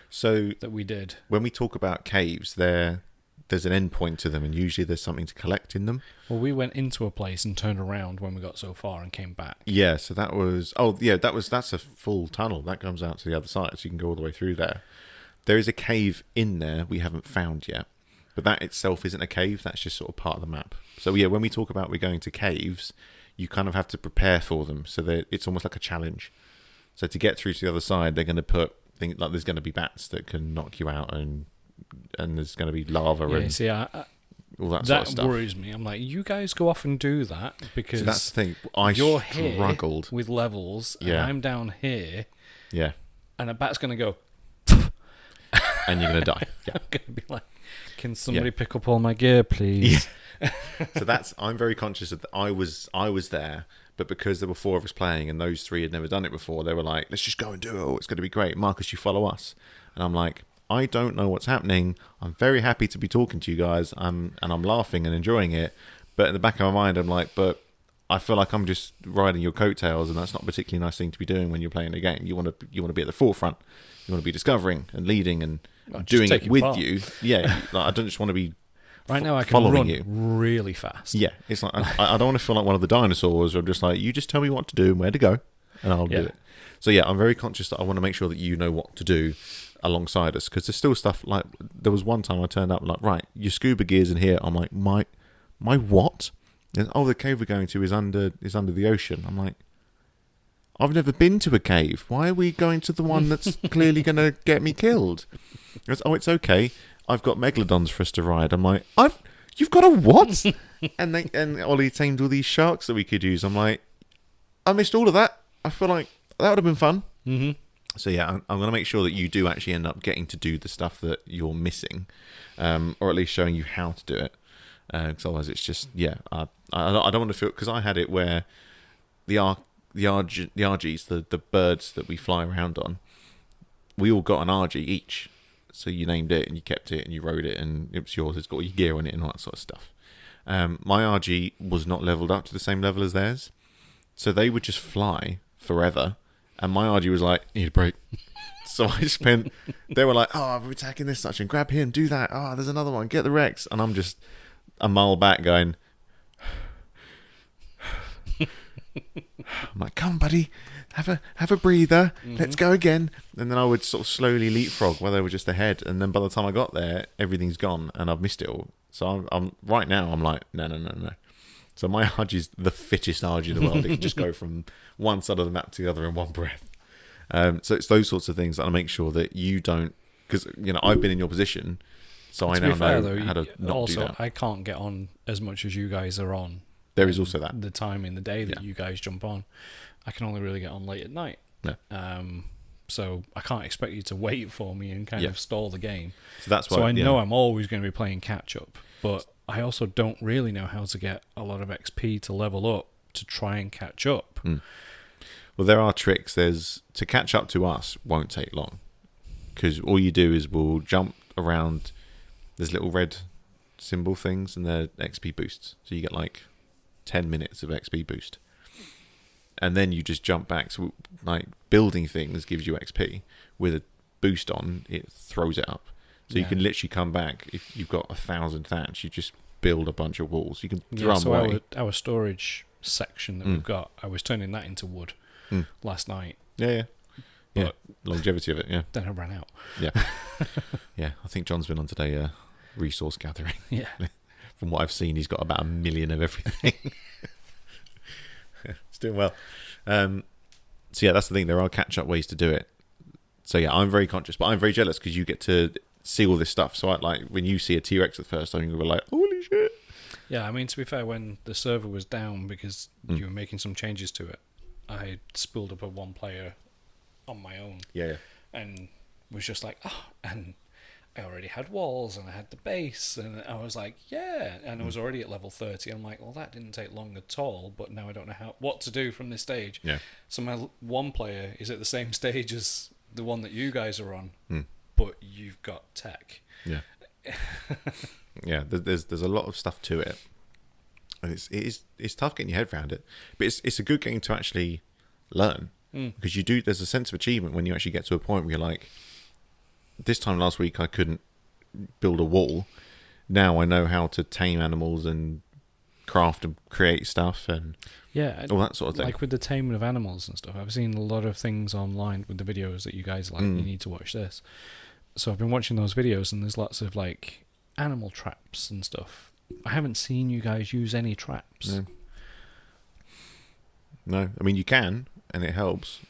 S2: So
S1: that we did.
S2: When we talk about caves, there's an end point to them, and usually there's something to collect in them.
S1: Well, we went into a place and turned around when we got so far and came back.
S2: Yeah, so that was that's a full tunnel that comes out to the other side, so you can go all the way through there. There is a cave in there we haven't found yet, but that itself isn't a cave. That's just sort of part of the map. So yeah, when we talk about we're going to caves, you kind of have to prepare for them, so that it's almost like a challenge. So to get through to the other side, they're going to put things like there's going to be bats that can knock you out and there's going to be lava and
S1: see,
S2: all that sort of stuff.
S1: That worries me. I'm like, you guys go off and do that because
S2: so that's the thing.
S1: You're
S2: struggled
S1: here with levels and I'm down here.
S2: Yeah.
S1: And a bat's going to go...
S2: and you're going to die. Yeah.
S1: I'm going to be like, can somebody pick up all my gear, please?
S2: Yeah. So I'm very conscious that I was there, but because there were 4 of us playing and those 3 had never done it before, they were like, let's just go and do it. Oh, it's going to be great. Marcus, you follow us. And I'm like, I don't know what's happening. I'm very happy to be talking to you guys. And I'm laughing and enjoying it. But in the back of my mind, I'm like, but I feel like I'm just riding your coattails, and that's not a particularly nice thing to be doing when you're playing a game. You want to be at the forefront. You want to be discovering and leading and doing it with you. Yeah, like, I don't just want to be
S1: right now. I can run
S2: you
S1: really fast.
S2: Yeah, it's like I don't want to feel like one of the dinosaurs. I'm just like, you just tell me what to do and where to go, and I'll do it. So yeah, I'm very conscious that I want to make sure that you know what to do alongside us, because there's still stuff like there was one time I turned up like, right, your scuba gear's in here. I'm like, my what? And, oh, the cave we're going to is under the ocean. I'm like, I've never been to a cave. Why are we going to the one that's clearly going to get me killed? Goes, oh, it's okay. I've got megalodons for us to ride. I'm like, you've got a what? and Ollie tamed all these sharks that we could use. I'm like, I missed all of that. I feel like that would have been fun.
S1: Mm-hmm.
S2: So yeah, I'm going to make sure that you do actually end up getting to do the stuff that you're missing, or at least showing you how to do it. Because otherwise, it's just I don't want to feel, because I had it where the RGs, the birds that we fly around on, we all got an RG each. So you named it and you kept it and you rode it and it was yours. It's got your gear on it and all that sort of stuff. My RG was not leveled up to the same level as theirs, so they would just fly forever. And my RG was like, need a break. So I spent, they were like, oh, we're attacking this such and grab him, do that. Oh, there's another one, get the Rex. And I'm just a mile back going, I'm like, come on, buddy, have a breather. Mm-hmm. Let's go again. And then I would sort of slowly leapfrog while they were just ahead. And then by the time I got there, everything's gone and I've missed it all. So I'm right now, I'm like, no. So my RG is the fittest RG in the world. It can just go from one side of the map to the other in one breath. So it's those sorts of things that I make sure that you don't, because I've been in your position, so I now know how to not do that.
S1: I can't get on as much as you guys are on.
S2: There is also that
S1: the time in the day that you guys jump on. I can only really get on late at night.
S2: No.
S1: So I can't expect you to wait for me and kind of stall the game.
S2: So that's why.
S1: So I know I'm always going to be playing catch up, but I also don't really know how to get a lot of XP to level up to try and catch up.
S2: Well, there are tricks. To catch up to us won't take long, because all you do is we'll jump around. There's little red symbol things, and they're XP boosts. So you get like 10 minutes of XP boost. And then you just jump back. So, like, building things gives you XP. With a boost on, it throws it up. So you can literally come back. If you've got 1,000 thatch, you just build a bunch of walls. You can throw them away.
S1: Our storage section that we've got, I was turning that into wood last night.
S2: Yeah. Longevity of it, yeah.
S1: Then I ran out.
S2: Yeah. Yeah, I think John's been on today resource gathering.
S1: Yeah.
S2: From what I've seen, he's got about 1 million of everything. It's doing well. So yeah, that's the thing. There are catch-up ways to do it. So yeah, I'm very conscious, but I'm very jealous because you get to see all this stuff. So when you see a T-Rex at first, I'm like, holy shit.
S1: Yeah, I mean, to be fair, when the server was down because you were making some changes to it, I spooled up a one player on my own.
S2: Yeah.
S1: And was just like, and I already had walls and I had the base, and I was like, yeah, and I was already at level 30. I'm like, well, that didn't take long at all, but now I don't know what to do from this stage.
S2: Yeah.
S1: So my one player is at the same stage as the one that you guys are on, but you've got tech.
S2: Yeah. Yeah, there's a lot of stuff to it, and it's tough getting your head around it, but it's a good game to actually learn, because there's a sense of achievement when you actually get to a point where you're like, this time last week I couldn't build a wall, now I know how to tame animals and craft and create stuff and all that sort of thing.
S1: Like with the taming of animals and stuff, I've seen a lot of things online with the videos that you guys like, you need to watch this. So I've been watching those videos, and there's lots of like animal traps and stuff. I haven't seen you guys use any traps.
S2: No, I mean you can, and it helps.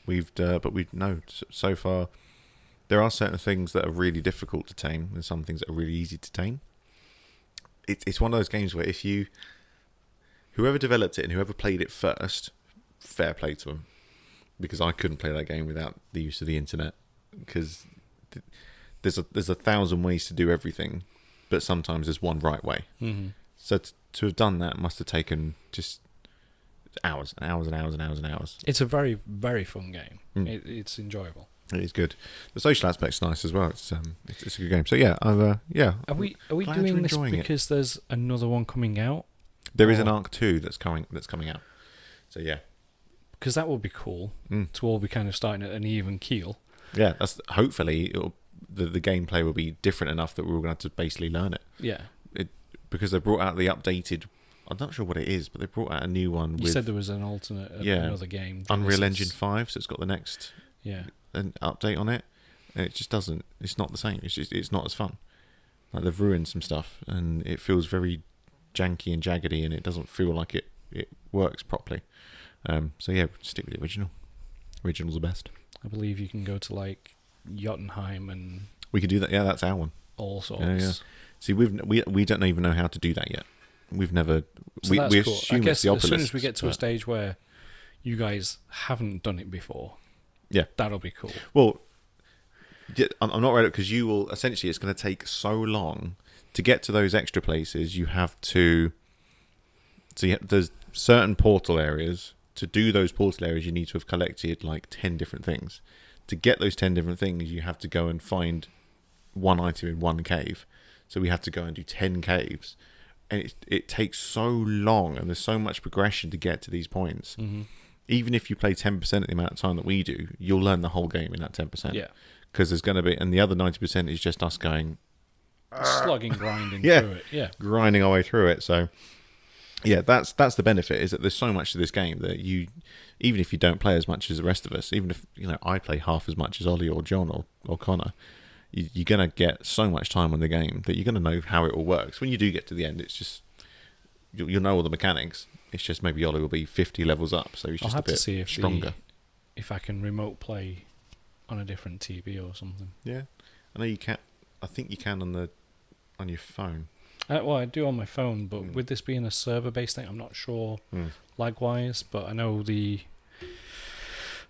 S2: So far there are certain things that are really difficult to tame, and some things that are really easy to tame. It's one of those games where whoever developed it and whoever played it first, fair play to them, because I couldn't play that game without the use of the internet, because there's 1,000 ways to do everything, but sometimes there's one right way. So to have done that must have taken just hours and hours and hours and hours and hours.
S1: It's a very, very fun game. It's enjoyable.
S2: It is good. The social aspect's nice as well. It's a good game. So yeah,
S1: Are we doing this because there's another one coming out?
S2: There is an Arc 2 that's coming out. So yeah,
S1: because that would be cool to all be kind of starting at an even keel.
S2: Yeah, that's hopefully the gameplay will be different enough that we're going to have to basically learn it.
S1: Yeah,
S2: because they brought out the updated. I'm not sure what it is, but they brought out a new one.
S1: You said there was an alternate, another game.
S2: Unreal Engine 5, so it's got the next an update on it, and it just doesn't. It's not the same. It's not as fun. Like they've ruined some stuff, and it feels very janky and jaggedy, and it doesn't feel like it works properly. So yeah, stick with the original. Original's the best.
S1: I believe you can go to like Jotunheim and
S2: we can do that. Yeah, that's our one.
S1: All sorts.
S2: Yeah. See, we don't even know how to do that yet. We've never.
S1: So
S2: we
S1: cool.
S2: assume
S1: I guess
S2: it's the
S1: as soon as
S2: Opalist,
S1: we get to a stage where you guys haven't done it before, that'll be cool.
S2: Well, I'm not ready because you will. Essentially, it's going to take so long to get to those extra places. You have to. So there's certain portal areas. To do those portal areas, you need to have collected like 10 different things. To get those 10 different things, you have to go and find one item in one cave. So we have to go and do 10 caves. And it takes so long, and there's so much progression to get to these points. Even if you play 10% of the amount of time that we do, you'll learn the whole game in that 10%.
S1: Yeah.
S2: Because there's going to be, and the other 90% is just us going...
S1: Slugging, grinding through it. Yeah.
S2: Grinding our way through it. So... Yeah, that's the benefit, is that there's so much to this game that you, even if you don't play as much as the rest of us, even if I play half as much as Ollie or John or Connor, you're gonna get so much time on the game that you're gonna know how it all works. When you do get to the end, it's just you'll know all the mechanics. It's just maybe Ollie will be 50 levels up, so he's just a bit stronger.
S1: If I can remote play on a different TV or something.
S2: Yeah, I know you can. I think you can on your phone.
S1: Well, I do on my phone, but with this being a server-based thing, I'm not sure lag-wise. But I know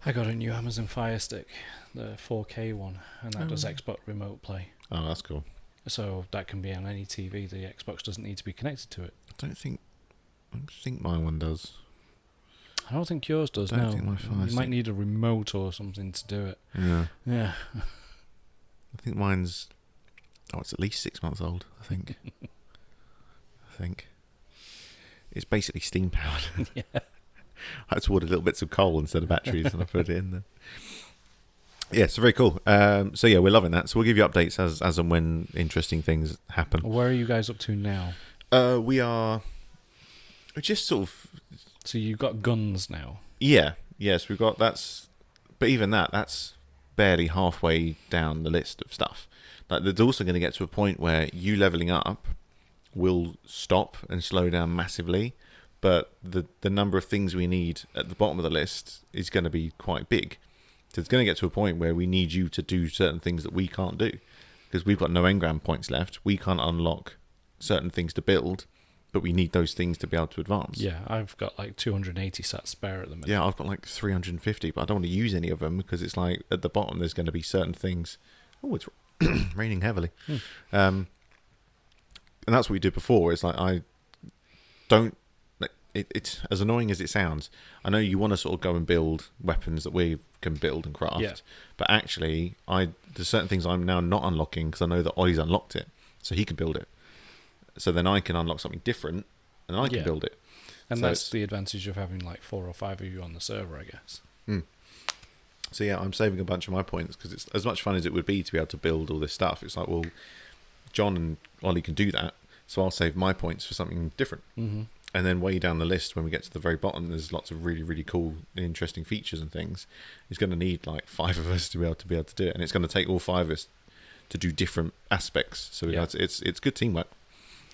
S1: I got a new Amazon Fire Stick, the 4K one, and that does Xbox Remote Play.
S2: Oh, that's cool.
S1: So that can be on any TV. The Xbox doesn't need to be connected to it.
S2: I don't think my one does.
S1: I don't think yours does.
S2: I don't
S1: No,
S2: think my Fire
S1: you
S2: Stick.
S1: might need a remote or something to do it.
S2: Yeah.
S1: Yeah.
S2: I think mine's. Oh, it's at least 6 months old. I think. It's basically steam powered.
S1: Yeah.
S2: I just ordered little bits of coal instead of batteries, and I put it in there. Yeah, so very cool. So yeah, we're loving that. So we'll give you updates as and when interesting things happen.
S1: Where are you guys up to now?
S2: We're just sort of.
S1: So you've got guns now.
S2: Yeah. Yes, we've got but even that's barely halfway down the list of stuff. Like, there's also going to get to a point where you leveling up will stop and slow down massively, but the number of things we need at the bottom of the list is going to be quite big. So it's going to get to a point where we need you to do certain things that we can't do, because we've got no engram points left. We can't unlock certain things to build, but we need those things to be able to advance.
S1: Yeah, I've got like 280 sats spare at the minute.
S2: Yeah, I've got like 350, but I don't want to use any of them because it's like at the bottom there's going to be certain things. Oh, it's raining heavily. And that's what we did before. It's like, I don't. It's as annoying as it sounds. I know you want to sort of go and build weapons that we can build and craft, but actually, there's certain things I'm now not unlocking because I know that Ollie's unlocked it, so he can build it. So then I can unlock something different, and I can build it.
S1: And
S2: so
S1: that's the advantage of having like 4 or 5 of you on the server, I guess.
S2: So yeah, I'm saving a bunch of my points because it's as much fun as it would be to be able to build all this stuff. It's like, well, John and Ollie can do that, so I'll save my points for something different. And then way down the list, when we get to the very bottom, there's lots of really, really cool, interesting features and things. It's going to need like 5 of us to be able to do it, and it's going to take all 5 of us to do different aspects. So it's good teamwork.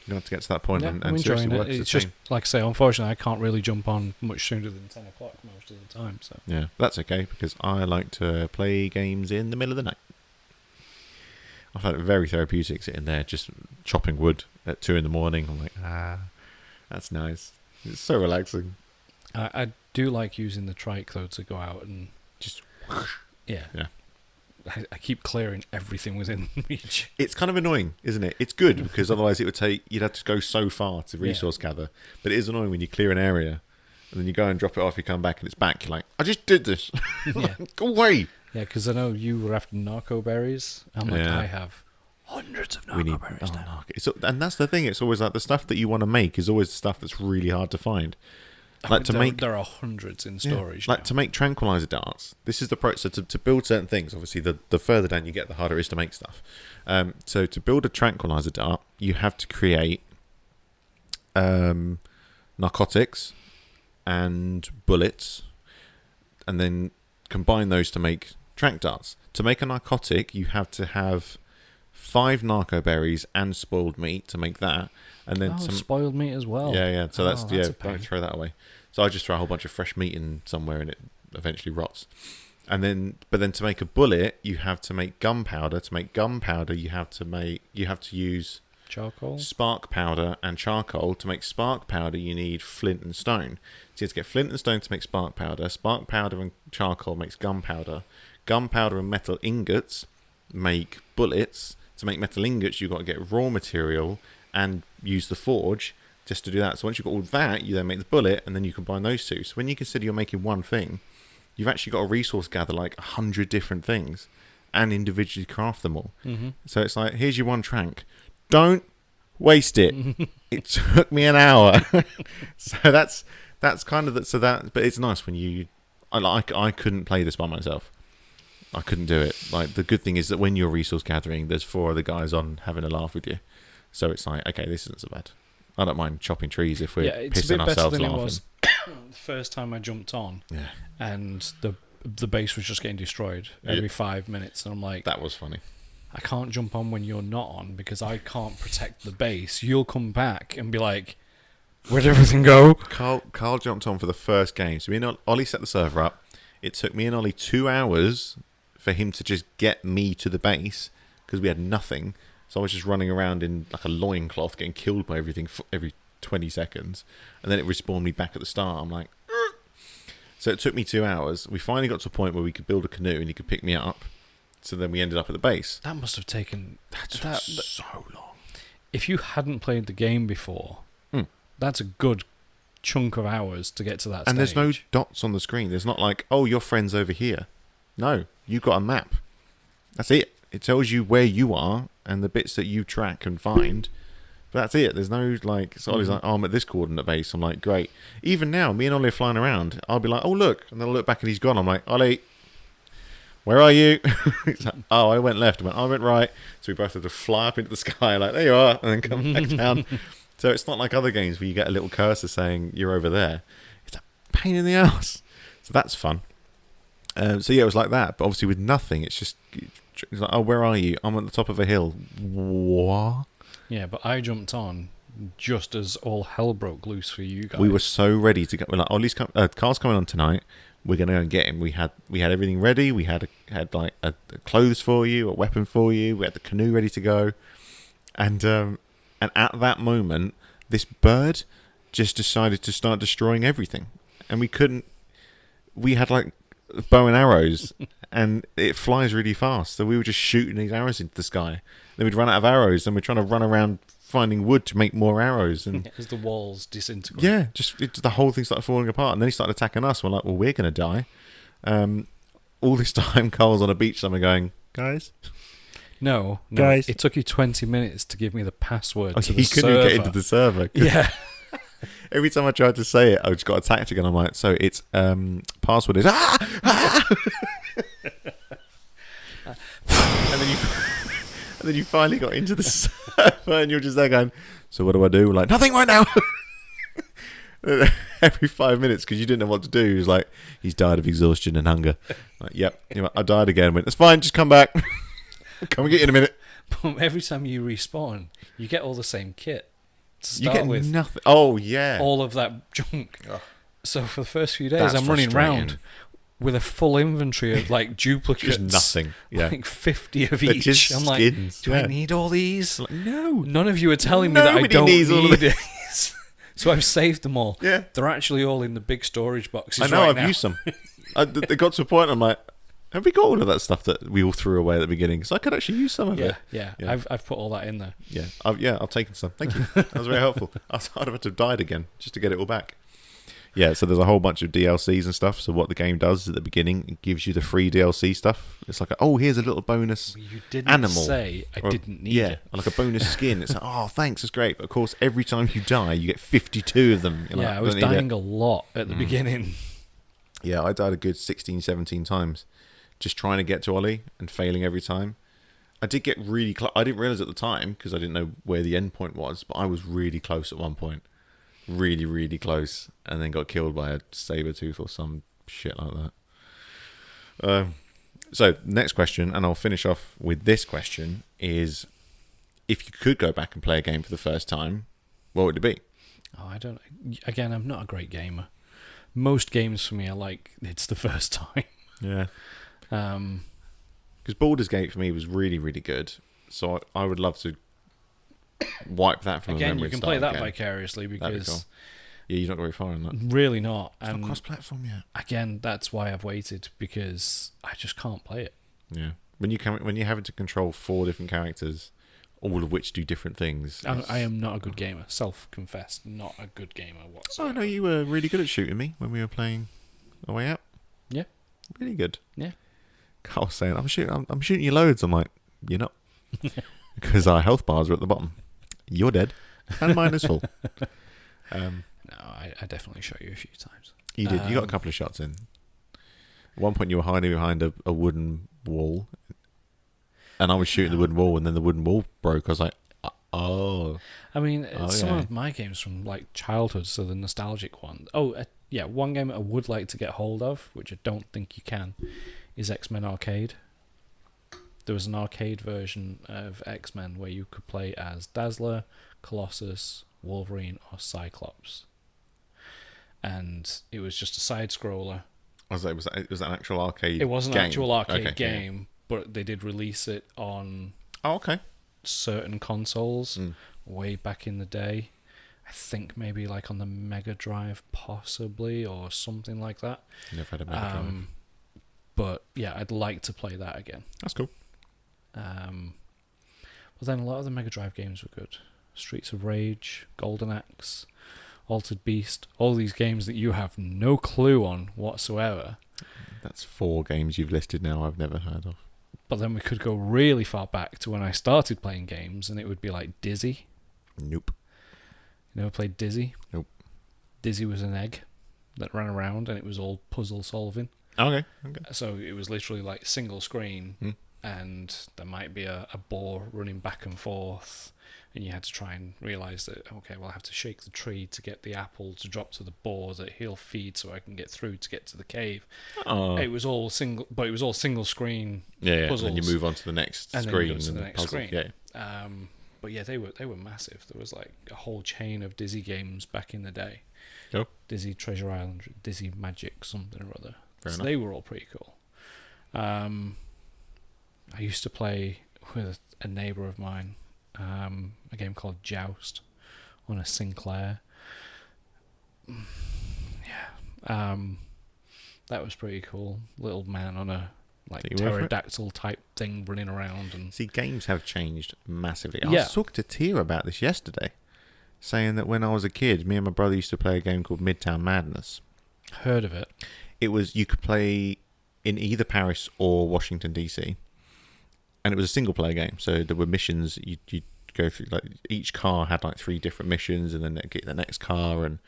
S2: You have to get to that point and seriously work as a
S1: It's just
S2: team.
S1: like I say, unfortunately, I can't really jump on much sooner than 10 o'clock most of the time. So
S2: Yeah, that's okay because I like to play games in the middle of the night. I find it very therapeutic sitting there just chopping wood at 2 a.m. I'm like, that's nice. It's so relaxing.
S1: I do like using the trike though to go out and
S2: Just
S1: yeah.
S2: Yeah.
S1: I keep clearing everything within reach.
S2: It's kind of annoying, isn't it? It's good because otherwise you'd have to go so far to resource gather. But it is annoying when you clear an area and then you go and drop it off, you come back and it's back. You're like, I just did this.
S1: Yeah.
S2: Go away.
S1: Yeah, because I know you were after narco berries. I'm like,
S2: Yeah.
S1: I have hundreds of narco berries now.
S2: And that's the thing. It's always like the stuff that you want to make is always the stuff that's really hard to find. Like
S1: there are hundreds in storage.
S2: Like
S1: now.
S2: to make tranquilizer darts. This is the process. So to build certain things, obviously, the further down you get, the harder it is to make stuff. So to build a tranquilizer dart, you have to create narcotics and bullets, and then combine those to make tranq darts. To make a narcotic, you have to have 5 narco berries and spoiled meat to make that, and then some
S1: spoiled meat as well.
S2: Yeah. So that's
S1: a pain.
S2: don't throw that away. So I just throw a whole bunch of fresh meat in somewhere, and it eventually rots. But then to make a bullet, you have to make gunpowder. To make gunpowder, you have to use
S1: Charcoal.
S2: spark powder and charcoal. To make spark powder, you need flint and stone. So you have to get flint and stone to make spark powder. Spark powder and charcoal makes gunpowder. Gunpowder and metal ingots make bullets. To make metal ingots, you've got to get raw material and use the forge just to do that. So once you've got all that, you then make the bullet, and then you combine those two. So when you consider you're making one thing, you've actually got a resource gather like 100 different things and individually craft them all. So it's like, here's your one tranq. Don't waste it. It took me an hour. So that's kind of but it's nice when I couldn't play this by myself. I couldn't do it. Like, the good thing is that when you're resource gathering, there's 4 other guys on having a laugh with you. So it's like, okay, this isn't so bad. I don't mind chopping trees if we're
S1: it's
S2: pissing
S1: a bit better
S2: ourselves
S1: than
S2: laughing.
S1: it was the first time I jumped on.
S2: Yeah.
S1: And the base was just getting destroyed every 5 minutes, and I'm like,
S2: That was funny.
S1: I can't jump on when you're not on because I can't protect the base. You'll come back and be like, where'd everything go?
S2: Carl jumped on for the first game. So me and Ollie set the server up. It took me and Ollie 2 hours for him to just get me to the base because we had nothing. So I was just running around in like a loincloth getting killed by everything every 20 seconds. And then it respawned me back at the start. I'm like... "Ugh." So it took me 2 hours. We finally got to a point where we could build a canoe and he could pick me up. So then we ended up at the base.
S1: That must have taken...
S2: That so long.
S1: If you hadn't played the game before, that's a good chunk of hours to get to that stage.
S2: And there's no dots on the screen. There's not like, oh, your friend's over here. No, you've got a map. That's it. It tells you where you are and the bits that you track and find. But that's it. There's no like, so Ollie's like, oh, I'm at this coordinate base. I'm like, great. Even now, me and Ollie are flying around. I'll be like, oh, look. And then I'll look back and he's gone. I'm like, Ollie, where are you? He's like, oh, I went left. I went right. So we both had to fly up into the sky like, there you are. And then come back down. So it's not like other games where you get a little cursor saying you're over there. It's a pain in the ass. So that's fun. So yeah, it was like that. But obviously with nothing, it's like, oh, where are you? I'm at the top of a hill. What?
S1: Yeah, but I jumped on just as all hell broke loose for you guys.
S2: We were so ready to go. We're like, Ollie's Carl's coming on tonight. We're gonna go and get him. We had everything ready. We had like a clothes for you, a weapon for you. We had the canoe ready to go, and at that moment, this bird just decided to start destroying everything, and we couldn't. We had like bow and arrows, and it flies really fast. So we were just shooting these arrows into the sky. Then we'd run out of arrows, and we're trying to run around finding wood to make more arrows. And
S1: as the walls disintegrate.
S2: Yeah, the whole thing started falling apart, and then he started attacking us. We're like, well, we're going to die. All this time, Carl's on a beach somewhere going, guys.
S1: No,
S2: guys.
S1: It took you 20 minutes to give me the password to the
S2: he couldn't
S1: server.
S2: get into the server.
S1: Yeah.
S2: Every time I tried to say it, I just got a tactic, and I'm like, so it's password is and then you finally got into the server, and you're just there going, so what do I do? We're like, nothing right now. Every 5 minutes, because you didn't know what to do. He was like, he's died of exhaustion and hunger. Like, yep. I died again. Went, that's fine, just come back. Come and get you in a minute.
S1: But every time you respawn, you get all the same kit to start
S2: you get
S1: with.
S2: nothing. Oh, yeah.
S1: All of that junk.
S2: Oh.
S1: So for the first few days,
S2: That's
S1: I'm running
S2: frustrating.
S1: around with a full inventory of like duplicates.
S2: Just nothing. Yeah.
S1: Like 50 of
S2: They're
S1: each.
S2: just
S1: I'm like,
S2: skins.
S1: do I need all these?
S2: Like, no.
S1: None of you are telling me that I
S2: Nobody
S1: don't
S2: needs all of
S1: need these. So I've saved them all.
S2: Yeah.
S1: They're actually all in the big storage boxes
S2: I know,
S1: right
S2: I've
S1: now.
S2: used some. They got to a point, I'm like, have we got all of that stuff that we all threw away at the beginning? So I could actually use some of it.
S1: Yeah.
S2: Yeah.
S1: I've put all that in there.
S2: Yeah, I've taken some. Thank you. That was very helpful. I'd have had to have died again just to get it all back. Yeah, so there's a whole bunch of DLCs and stuff. So what the game does is at the beginning, it gives you the free DLC stuff. It's like, oh, here's a little bonus
S1: You didn't
S2: animal.
S1: say I didn't need it.
S2: Like a bonus skin. It's like, oh, thanks, it's great. But of course, every time you die, you get 52 of them. You're like,
S1: I was
S2: don't need
S1: dying
S2: it.
S1: a lot at the beginning.
S2: Yeah, I died a good 16, 17 times just trying to get to Ollie and failing every time. I did get really close. I didn't realise at the time because I didn't know where the end point was, but I was really close at one point. Really, really close. And then got killed by a saber-tooth or some shit like that. So, next question, and I'll finish off with this question, is if you could go back and play a game for the first time, what would it be?
S1: Oh, I don't. Again, I'm not a great gamer. Most games for me are like it's the first time.
S2: Yeah. Because Baldur's Gate for me was really, really good. So I would love to wipe that from the
S1: Again,
S2: memory.
S1: you can
S2: and
S1: play
S2: start
S1: that
S2: again.
S1: vicariously
S2: That'd be
S1: because
S2: cool. Yeah, you're not very far in that.
S1: really not.
S2: It's
S1: And
S2: not cross-platform yet.
S1: again, that's why I've waited because I just can't play it.
S2: Yeah. When you're having to control 4 different characters, all of which do different things.
S1: I am not a good gamer. Self-confessed, not a good gamer
S2: Oh,
S1: whatsoever.
S2: I know you were really good at shooting me when we were playing A Way Out.
S1: Yeah.
S2: Really good.
S1: Yeah.
S2: Carl was saying, I'm shooting you loads. I'm like, you're not. Because our health bars are at the bottom. You're dead. And mine is full.
S1: No, I definitely shot you a few times.
S2: You did. You got a couple of shots in. At one point, you were hiding behind a wooden wall. And I was shooting the wooden wall, and then the wooden wall broke. I was like, oh.
S1: I mean, some
S2: yeah.
S1: of my games from like childhood, so the nostalgic ones. Oh, yeah, one game I would like to get hold of, which I don't think you can, is X-Men Arcade. There was an arcade version of X-Men where you could play as Dazzler, Colossus, Wolverine, or Cyclops. And it was just a side-scroller.
S2: Was that an actual arcade?
S1: It was an
S2: game?
S1: actual arcade
S2: Okay,
S1: game, but they did release it on
S2: Oh, okay.
S1: certain consoles way back in the day. I think maybe like on the Mega Drive, possibly, or something like that.
S2: Never had a Mega Drive.
S1: But yeah, I'd like to play that again.
S2: That's cool.
S1: But then a lot of the Mega Drive games were good. Streets of Rage, Golden Axe, Altered Beast, all these games that you have no clue on whatsoever.
S2: That's 4 games you've listed now I've never heard of.
S1: But then we could go really far back to when I started playing games, and it would be like Dizzy.
S2: Nope.
S1: You never played Dizzy?
S2: Nope.
S1: Dizzy was an egg that ran around, and it was all puzzle solving.
S2: Okay.
S1: So it was literally like single screen, and there might be a boar running back and forth, and you had to try and realise that, okay, well, I have to shake the tree to get the apple to drop to the boar that he'll feed so I can get through to get to the cave.
S2: Oh.
S1: It was all single, but it was all single screen
S2: puzzles.
S1: puzzles.
S2: And you move on to the next
S1: and
S2: screen.
S1: Then you go to the next
S2: puzzle.
S1: screen.
S2: Yeah.
S1: But yeah, they were massive. There was like a whole chain of Dizzy games back in the day.
S2: Oh.
S1: Dizzy Treasure Island, Dizzy Magic, something or other.
S2: Fair enough.
S1: They were all pretty cool. I used to play with a neighbour of mine a game called Joust on a Sinclair. That was pretty cool. Little man on a like pterodactyl type thing running around. And
S2: see, games have changed massively. I
S1: Yeah.
S2: was talking to Tia about this yesterday, saying that when I was a kid, me and my brother used to play a game called Midtown Madness.
S1: heard of it.
S2: It was, you could play in either Paris or Washington DC, and it was a single player game. So there were missions you'd go through. Like each car had like 3 different missions, and then get the next car, and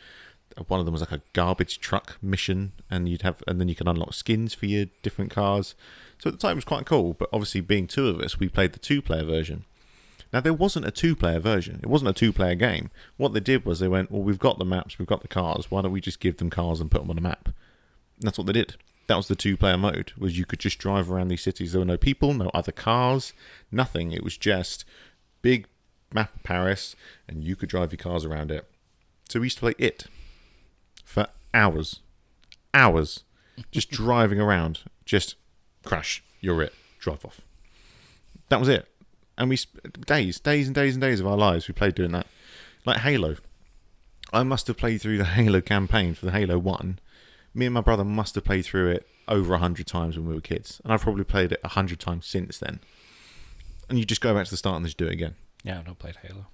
S2: one of them was like a garbage truck mission, and then you can unlock skins for your different cars. So at the time it was quite cool. But obviously, being 2 of us, we played the 2-player version. Now there wasn't a 2-player version. It wasn't a 2-player game. What they did was they went, well, we've got the maps, we've got the cars. Why don't we just give them cars and put them on a map? And that's what they did. That was the 2-player mode, was you could just drive around these cities. There were no people, no other cars, nothing. It was just big map of Paris, and you could drive your cars around it. So we used to play it for hours. Just driving around. Just crash, you're it, drive off. That was it. And we days and days of our lives we played doing that. Like Halo. I must have played through the Halo campaign for the Halo 1. Me and my brother must have played through it over 100 times when we were kids. And I've probably played it 100 times since then. And you just go back to the start and just do it again.
S1: Yeah, I've not played Halo.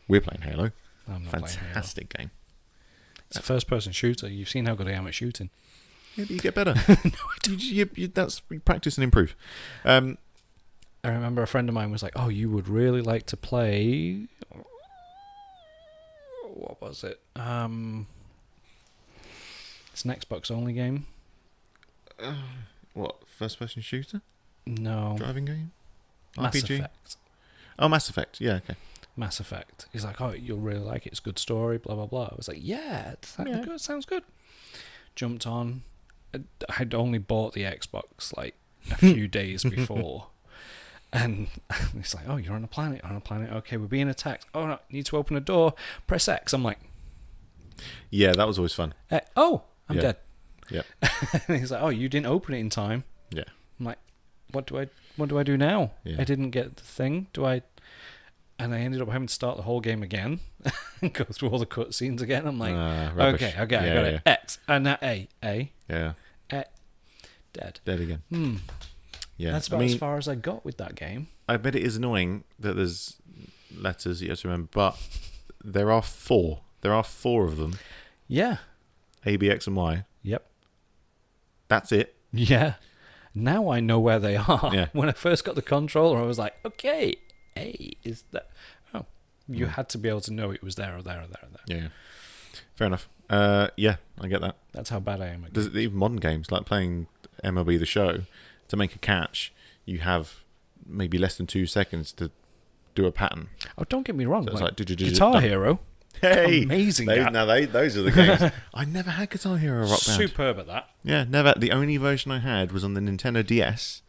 S2: We're playing Halo.
S1: I'm not playing Halo.
S2: Fantastic game.
S1: It's a first-person shooter. You've seen how good I am at shooting.
S2: Yeah, but you get better. No, I don't. You practice and improve.
S1: I remember a friend of mine was like, "Oh, you would really like to play." What was it? It's an Xbox only game.
S2: What, first-person shooter?
S1: No,
S2: Driving game?
S1: Mass
S2: RPG?
S1: Effect.
S2: Oh, Mass Effect. Yeah, okay.
S1: Mass Effect. He's like, "Oh, you'll really like it. It's a good story." Blah blah blah. I was like, "Yeah, good. Sounds good." Jumped on. I'd only bought the Xbox like a few days before. And it's like, "Oh, you're on a planet. Okay, we're being attacked. Oh, no, need to open a door. Press X." I'm like,
S2: Yeah, that was always fun.
S1: I'm dead.
S2: Yeah.
S1: And he's like, "Oh, you didn't open it in time."
S2: Yeah.
S1: I'm like, what do I do now?
S2: Yeah.
S1: I didn't get the thing. And I ended up having to start the whole game again and go through all the cutscenes again. I'm like,
S2: rubbish.
S1: okay, I got it. X and now A.
S2: Yeah.
S1: Dead.
S2: Dead again. Yeah.
S1: That's about as far as I got with that game.
S2: I bet it is annoying that there's letters you have to remember, but there are 4. There are 4 of them.
S1: Yeah.
S2: A, B, X, and Y.
S1: Yep.
S2: That's it.
S1: Yeah. Now I know where they are.
S2: Yeah.
S1: When I first got the controller, I was like, okay, A is that. Oh, you had to be able to know it was there or there or there or there.
S2: Yeah. Fair enough. Yeah, I get that.
S1: That's how bad I am.
S2: There's even modern games, like playing MLB The Show, to make a catch, you have maybe less than 2 seconds to do a pattern.
S1: Oh, don't get me wrong.
S2: So it's like
S1: Guitar Hero.
S2: Hey,
S1: amazing.
S2: Those are the games. I never had Guitar Hero Rock Band.
S1: Superb at that.
S2: Yeah, never. The only version I had was on the Nintendo DS,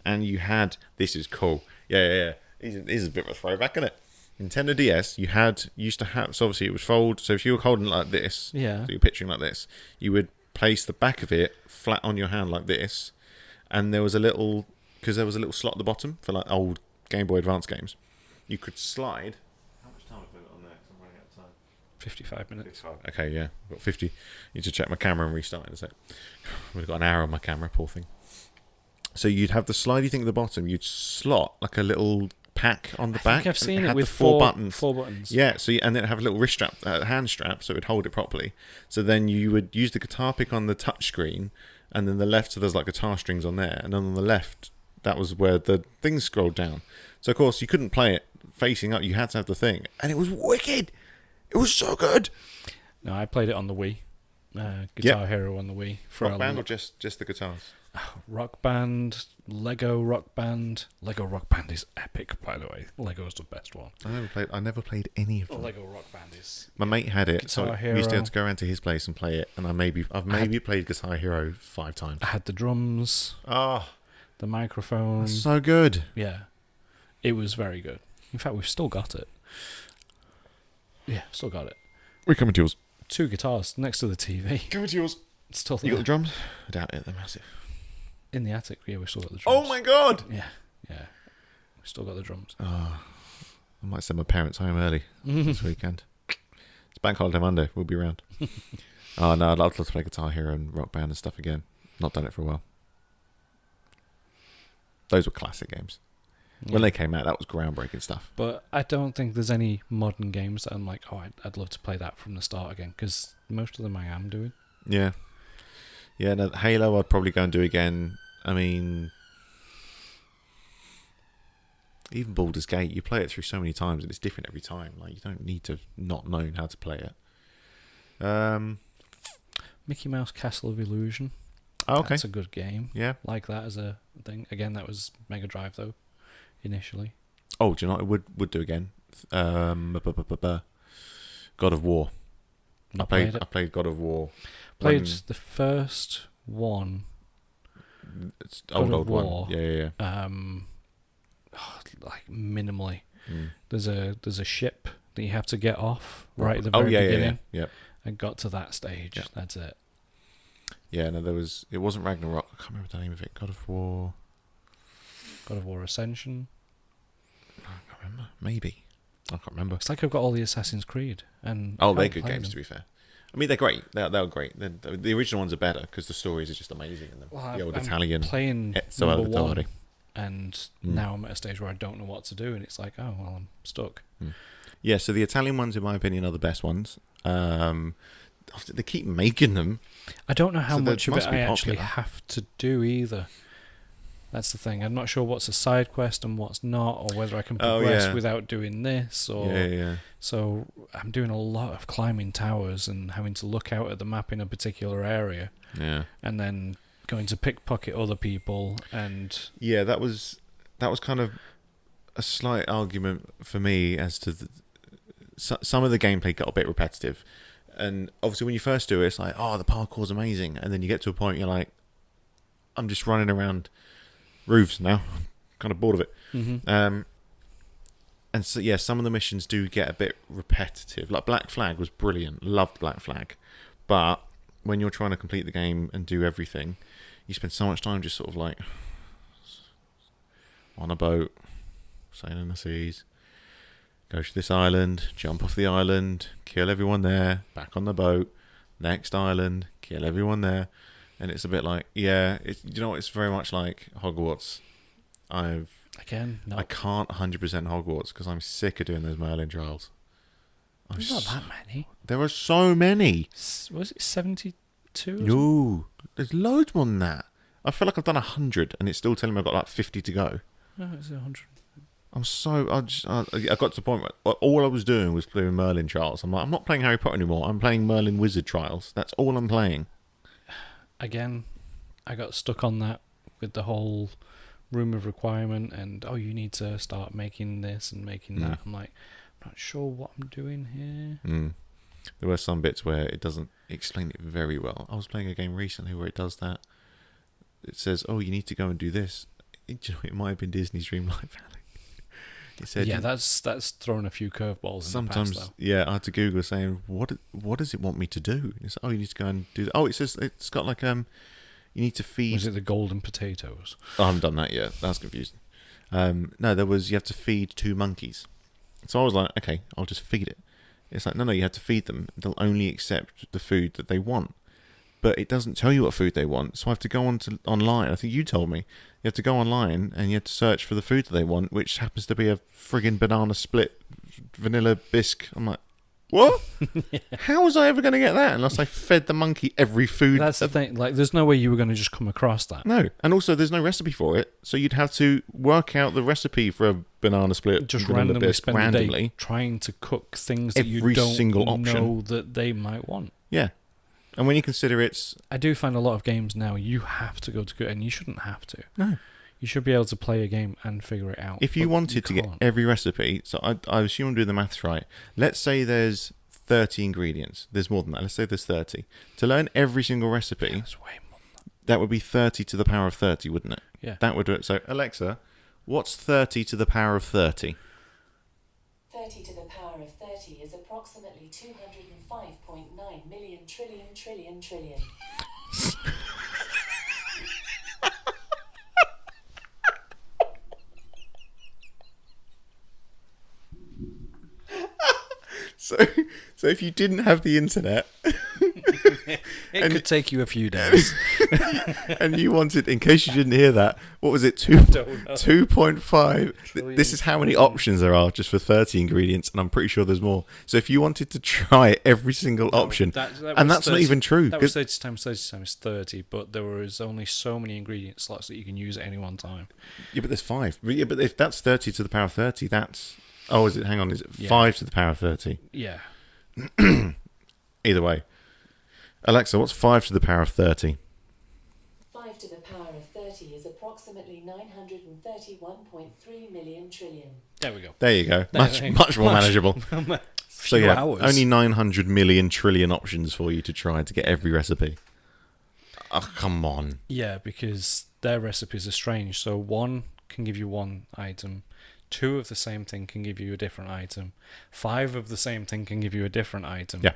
S2: and you had. This is cool. Yeah. This is a bit of a throwback, isn't it? Nintendo DS. Used to have. So obviously it was fold. So if you were holding it like this,
S1: Yeah.
S2: so you're picturing like this, you would place the back of it flat on your hand like this, and there was a little slot at the bottom for like old Game Boy Advance games. You could slide. How much time have I got on there? 'Cause I'm running out of time.
S1: 55 minutes.
S2: Okay, yeah, I've got 50. Need to check my camera and restart in a sec. I've got an hour on my camera, poor thing. So you'd have the slidey thing at the bottom. You'd slot like a little pack on the back.
S1: I think I've seen it
S2: had
S1: with
S2: the four buttons.
S1: 4 buttons.
S2: Yeah, so and then it'd have a little wrist strap, hand strap, so it would hold it properly. So then you would use the guitar pick on the touch screen, and then the left, so there's like guitar strings on there, and then on the left, that was where the thing scrolled down. So of course you couldn't play it facing up. You had to have the thing, and it was wicked. It was so good.
S1: No, I played it on the Wii. Guitar Hero on the Wii.
S2: Rock Band or just the guitars?
S1: Rock Band, Lego Rock Band. Lego Rock Band is epic, by the way. Lego's the best one.
S2: I never played any of them.
S1: Lego Rock Band is...
S2: My mate had it, so
S1: Guitar
S2: we used to
S1: Hero.
S2: have to go around to his place and play it, and I've maybe played Guitar Hero 5 times.
S1: I had the drums,
S2: Oh,
S1: the microphone.
S2: so good.
S1: Yeah. It was very good. In fact, we've still got it. Yeah, still got it.
S2: We're coming to yours.
S1: 2 guitars next to the TV.
S2: Coming to yours.
S1: It's still
S2: You got
S1: there.
S2: the drums? I doubt it, they're massive.
S1: In the attic, yeah, we've still got the drums.
S2: Oh my god!
S1: Yeah. We've still got the drums.
S2: Oh, I might send my parents home early this weekend. It's Bank Holiday Monday, we'll be around. Oh no, I'd love to play Guitar Hero and Rock Band and stuff again. Not done it for a while. Those were classic games. When they came out, that was groundbreaking stuff.
S1: But I don't think there's any modern games that I'm like, oh, I'd love to play that from the start again, because most of them I am doing.
S2: Yeah. Yeah, no, Halo I'd probably go and do again. I mean, even Baldur's Gate, you play it through so many times and it's different every time. Like, you don't need to not know how to play it.
S1: Mickey Mouse Castle of Illusion.
S2: Oh, okay.
S1: That's a good game.
S2: Yeah.
S1: Like that as a thing. Again, that was Mega Drive, though, initially.
S2: Oh, do you know what I would do again? God of War. I played God of War.
S1: Played the first one.
S2: It's
S1: God of
S2: old
S1: War.
S2: one. Yeah.
S1: Like minimally.
S2: Mm.
S1: There's a ship that you have to get off right at the very beginning.
S2: Yeah.
S1: I got to that stage.
S2: Yeah.
S1: That's it.
S2: Yeah, no, it wasn't Ragnarok. I can't remember the name of it. God of War
S1: Ascension.
S2: I can't remember. Maybe. I can't remember.
S1: It's like I've got all the Assassin's Creed. And
S2: Oh, they're good games, to be fair. I mean, they're great. They're great. The original ones are better because the stories are just amazing in them.
S1: Well,
S2: the old
S1: I'm
S2: Italian.
S1: playing
S2: So
S1: number
S2: Salvatore.
S1: one, and now I'm at a stage where I don't know what to do, and it's like, oh, well, I'm stuck.
S2: Yeah, so the Italian ones, in my opinion, are the best ones. They keep making them.
S1: I don't know how
S2: So that
S1: much of it
S2: must be
S1: I actually
S2: popular.
S1: have to do either. That's the thing. I'm not sure what's a side quest and what's not, or whether I can
S2: Oh,
S1: progress
S2: yeah.
S1: without doing this. Or
S2: Yeah.
S1: So I'm doing a lot of climbing towers and having to look out at the map in a particular area,
S2: Yeah.
S1: and then going to pickpocket other people. And
S2: Yeah, that was kind of a slight argument for me as to some of the gameplay got a bit repetitive. And obviously when you first do it, it's like, oh, the parkour's amazing. And then you get to a point you're like, I'm just running around roofs now. Kind of bored of it. And so, yeah, some of the missions do get a bit repetitive. Like Black Flag was brilliant. Loved Black Flag. But when you're trying to complete the game and do everything, you spend so much time just sort of like on a boat, sailing the seas, go to this island, jump off the island, kill everyone there, back on the boat, next island, kill everyone there. And it's a bit like, yeah, it's very much like Hogwarts. I can't 100% Hogwarts because I'm sick of doing those Merlin trials.
S1: there's not that many.
S2: There are so many.
S1: Was it 72?
S2: No, there's loads more than that. I feel like I've done 100 and it's still telling me I've got like 50 to go.
S1: No, it's 100.
S2: I got to the point where all I was doing was doing Merlin trials. I'm like, I'm not playing Harry Potter anymore. I'm playing Merlin Wizard trials. That's all I'm playing.
S1: Again, I got stuck on that with the whole room of requirement and, oh, you need to start making this and making that. I'm like, I'm not sure what I'm doing here.
S2: There were some bits where it doesn't explain it very well. I was playing a game recently where it does that. It says, oh, you need to go and do this. It might have been Disney's Dreamlight Valley. It said,
S1: yeah, that's thrown a few curveballs
S2: sometimes,
S1: in the past, though.
S2: yeah, I had to Google saying, what does it want me to do? It's, oh, you need to go and do that. Oh, it says it's got like, you need to feed.
S1: Was it the golden potatoes?
S2: Oh, I haven't done that yet. That's confusing. No, you have to feed 2 monkeys. So I was like, okay, I'll just feed it. It's like, no, you have to feed them. They'll only accept the food that they want. But it doesn't tell you what food they want. So I have to go online. I think you told me. You have to go online and you have to search for the food that they want, which happens to be a friggin' banana split vanilla bisque. I'm like, what? Yeah. How was I ever going to get that unless I fed the monkey every food?
S1: That's the thing. Like, there's no way you were going to just come across that.
S2: No. And also, there's no recipe for it. So you'd have to work out the recipe for a banana split,
S1: just
S2: vanilla
S1: randomly
S2: bisque,
S1: spend a day trying to cook things that you
S2: every
S1: don't
S2: single option.
S1: know that they might want.
S2: Yeah. And when you consider
S1: I do find a lot of games now you have to go to good, and you shouldn't have to.
S2: No.
S1: You should be able to play a game and figure it out.
S2: If you wanted to get every recipe, so I assume I'm doing the maths right. Let's say there's 30 ingredients. There's more than that. Let's say there's 30. To learn every single recipe,
S1: that's way more than
S2: that would be 30 to the power of 30, wouldn't it?
S1: Yeah.
S2: That would do it. So, Alexa, what's 30 to the power of 30?
S3: 30 to the power of 30 is approximately 205.9 million trillion.
S2: So if you didn't have the internet,
S1: it could take you a few days.
S2: And you wanted, in case you didn't hear that, what was it? 2.5. This is how many options there are just for 30 ingredients, and I'm pretty sure there's more. So if you wanted to try every single option,
S1: that's
S2: 30, not even true.
S1: That was 30 times 30, but there was only so many ingredient slots that you can use at any one time.
S2: Yeah, but there's 5. Yeah, but if that's 30 to the power of 30, that's... Oh, is it? Hang on, is it 5 to the power of 30?
S1: Yeah.
S2: Either way. Alexa, what's 5 to the power of 30?
S3: 5 to the power of 30 is approximately 931.3 million trillion.
S1: There we go.
S2: There you go. Much more manageable. So yeah,
S1: hours.
S2: only 900 million trillion options for you to try to get every recipe. Oh, come on.
S1: Yeah, because their recipes are strange. So 1 can give you 1 item. 2 of the same thing can give you a different item. 5 of the same thing can give you a different item.
S2: Yeah.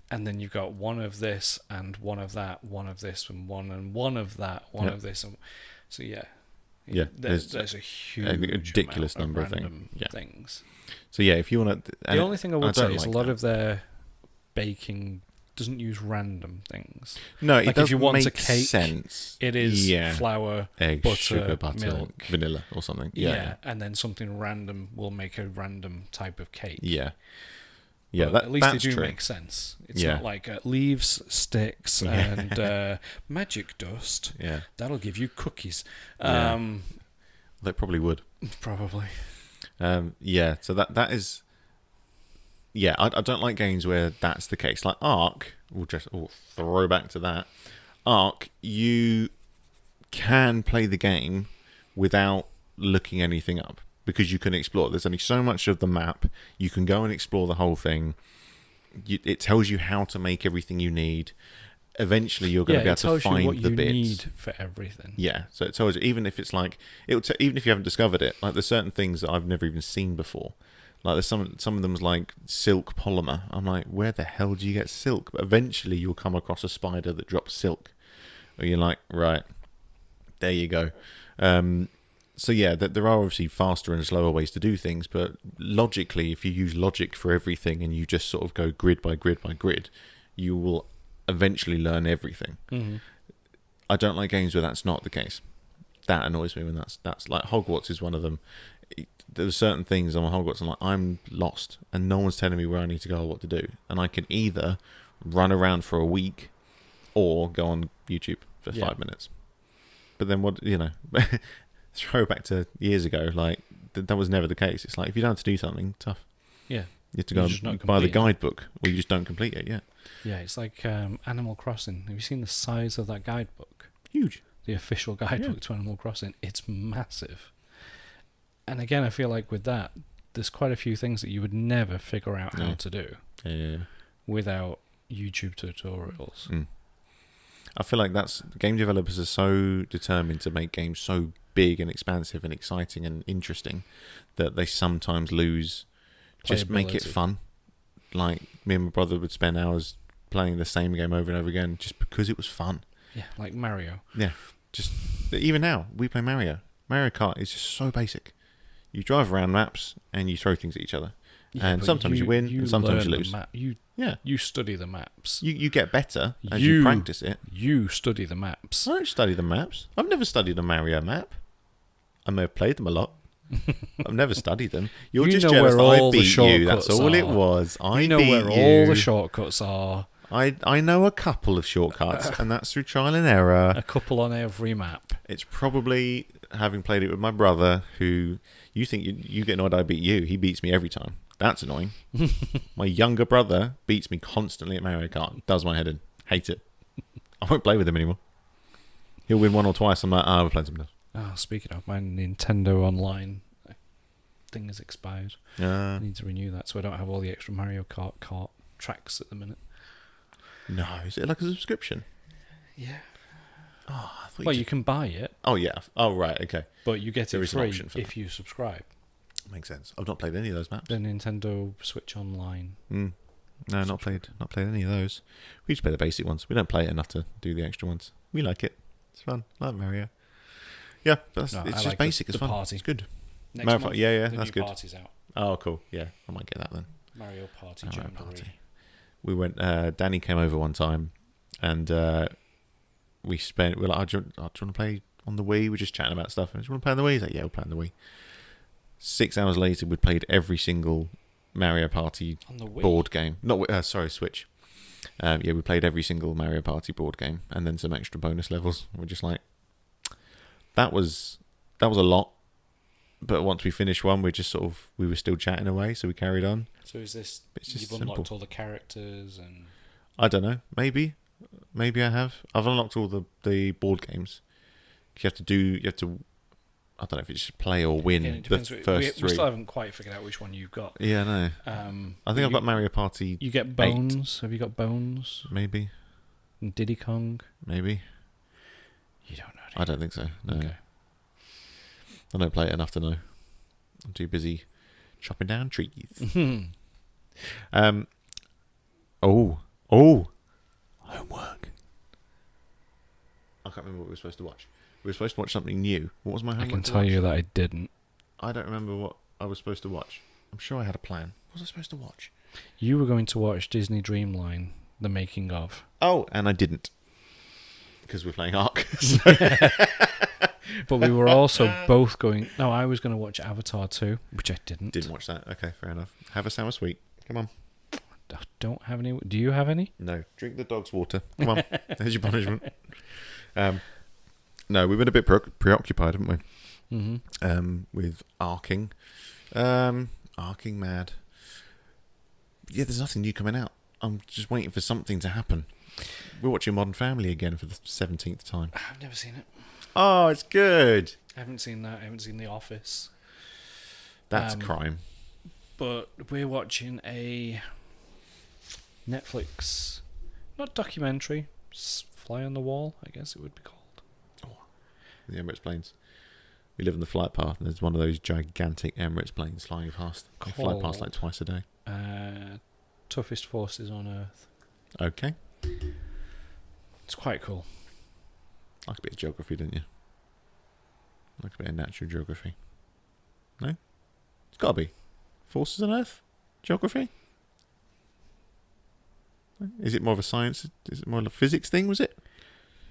S1: And then you've got 1 of this and 1 of that, 1 of this and 1 of that, 1 of this. So yeah. There's a huge
S2: ridiculous
S1: amount
S2: number
S1: of
S2: of
S1: things.
S2: So yeah, if you want to...
S1: The only thing I would say is
S2: like
S1: a lot of their baking doesn't use random things.
S2: No,
S1: like
S2: it doesn't
S1: if you want
S2: make
S1: a cake,
S2: sense.
S1: It is flour,
S2: egg,
S1: butter,
S2: sugar,
S1: milk,
S2: vanilla or something.
S1: Yeah, and then something random will make a random type of cake.
S2: Yeah.
S1: Yeah, at least they do
S2: true.
S1: make sense. It's not like leaves, sticks, and magic dust.
S2: Yeah.
S1: That'll give you cookies.
S2: They probably would.
S1: Probably.
S2: So that is... Yeah, I don't like games where that's the case. Like Ark, we'll throw back to that. Ark, you can play the game without looking anything up because you can explore. There's only so much of the map. You can go and explore the whole thing. It tells you how to make everything you need. Eventually, you're going to be able to find
S1: what
S2: the
S1: you
S2: bits.
S1: need for everything.
S2: Yeah, so it tells you, even if it's like even if you haven't discovered it, like there's certain things that I've never even seen before. Like there's some of them's like silk polymer. I'm like, where the hell do you get silk? But eventually you'll come across a spider that drops silk. Or you're like, right, there you go. So yeah, there are obviously faster and slower ways to do things, but logically, if you use logic for everything and you just sort of go grid by grid by grid, you will eventually learn everything.
S1: Mm-hmm.
S2: I don't like games where that's not the case. That annoys me when that's like Hogwarts is one of them. There's certain things on Hogwarts I'm like, I'm lost and no one's telling me where I need to go or what to do, and I can either run around for a week or go on YouTube for 5 minutes. But then what, throw back to years ago, like that was never the case. It's like if you don't have to do something, tough.
S1: Yeah,
S2: you have to go and buy the guidebook, or you just don't complete it.
S1: Yeah, it's like Animal Crossing. Have you seen the size of that guidebook?
S2: Huge.
S1: The official guidebook to Animal Crossing. It's massive. And again, I feel like with that, there's quite a few things that you would never figure out how to do without YouTube tutorials.
S2: I feel like that's game developers are so determined to make games so big and expansive and exciting and interesting that they sometimes lose. Just make it
S1: Playability.
S2: fun. Like me and my brother would spend hours playing the same game over and over again just because it was fun.
S1: Yeah, like Mario.
S2: Yeah, just even now we play Mario. Mario Kart is just so basic. You drive around maps and you throw things at each other,
S1: Yeah,
S2: and
S1: but
S2: sometimes you win and sometimes you
S1: learn
S2: lose. Yeah,
S1: You study the maps.
S2: you get better as you practice it.
S1: You study the maps.
S2: I don't study the maps. I've never studied a Mario map. I may have played them a lot. I've never studied them. You're
S1: You
S2: just
S1: know
S2: jealous
S1: where
S2: that I
S1: all the
S2: beat you. That's
S1: shortcuts
S2: all it
S1: are.
S2: was. I
S1: You know
S2: beat
S1: where
S2: you.
S1: all the shortcuts are.
S2: I know a couple of shortcuts, and that's through trial and error.
S1: A couple on every map.
S2: It's probably having played it with my brother, who you think you get annoyed I beat you. He beats me every time. That's annoying. My younger brother beats me constantly at Mario Kart. Does my head in. Hate it. I won't play with him anymore. He'll win one or twice. I'm like, we're playing something else.
S1: Oh, speaking of, my Nintendo Online thing has expired. I need to renew that so I don't have all the extra Mario Kart tracks at the minute.
S2: No, is it like a subscription?
S1: Yeah.
S2: Oh, I thought
S1: Well, you can buy it,
S2: Oh, yeah. Oh, right. Okay.
S1: but you get
S2: There
S1: it
S2: is an
S1: free
S2: option for
S1: if you subscribe.
S2: Makes sense. I've not played any of those maps.
S1: The Nintendo Switch Online.
S2: No, not played any of those. We just play the basic ones. We don't play it enough to do the extra ones. We like it. It's fun. I like Mario. Yeah, but
S1: No,
S2: it's
S1: I
S2: just
S1: like
S2: basic.
S1: the
S2: It's fun.
S1: party.
S2: It's good.
S1: Next
S2: Mario
S1: month,
S2: Party, yeah,
S1: the
S2: that's
S1: new
S2: good.
S1: party's out.
S2: Oh, cool. Yeah, I might get that then.
S1: Mario Party
S2: Mario
S1: Jamboree.
S2: Party. We went. Danny came over one time, and we spent. We're like, do you want to play on the Wii? We're just chatting about stuff. And do you want to play on the Wii? He's like, yeah, we'll play on the Wii. 6 hours later, we'd played every single Mario Party
S1: On the Wii.
S2: board game. Sorry, Switch. Yeah, we played every single Mario Party board game, and then some extra bonus levels. We're just like, that was a lot. But once we finished one, we were still chatting away, so we carried on.
S1: So is this,
S2: It's just
S1: you've unlocked
S2: simple.
S1: all the characters and...
S2: I don't know. Maybe I have. I've unlocked all the board games. You have to. I don't know if it's just play or win
S1: Again, it
S2: the
S1: depends.
S2: first
S1: We
S2: three.
S1: still haven't quite figured out which one you've got.
S2: Yeah, no. I think I've got Mario Party.
S1: You get Bones. Have you got Bones?
S2: Maybe.
S1: And Diddy Kong?
S2: Maybe.
S1: You don't know.
S2: I don't think so. No.
S1: Okay.
S2: I don't play it enough to know. I'm too busy chopping down trees. Homework. I can't remember what we were supposed to watch. We were supposed to watch something new. What was my homework?
S1: I can
S2: to
S1: tell
S2: watch?
S1: you that I didn't.
S2: I don't remember what I was supposed to watch. I'm sure I had a plan. What was I supposed to watch?
S1: You were going to watch Disney Dreamline, the making of.
S2: Oh, and I didn't. Because we're playing Ark.
S1: But we were also both going... No, I was going to watch Avatar 2, which I didn't.
S2: Didn't watch that. Okay, fair enough. Have a sour sweet. Come on.
S1: I don't have any... Do you have any?
S2: No. Drink the dog's water. Come on. There's your punishment. No, we've been a bit preoccupied, haven't we?
S1: Mm-hmm.
S2: With arcing. Arcing mad. Yeah, there's nothing new coming out. I'm just waiting for something to happen. We're watching Modern Family again for the 17th time.
S1: I've never seen it.
S2: Oh, it's good.
S1: I haven't seen that. I haven't seen The Office.
S2: That's crime.
S1: But we're watching a Netflix, not documentary, fly on the wall, I guess it would be called.
S2: The Emirates planes. We live in the flight path, and there's one of those gigantic Emirates planes flying past. They fly past like twice a day.
S1: Toughest Forces on Earth.
S2: Okay.
S1: It's quite cool.
S2: Like a bit of geography, didn't you? Like a bit of natural geography. No? It's got to be. Forces on Earth? Geography? Is it more of a science? Is it more of a physics thing, was it?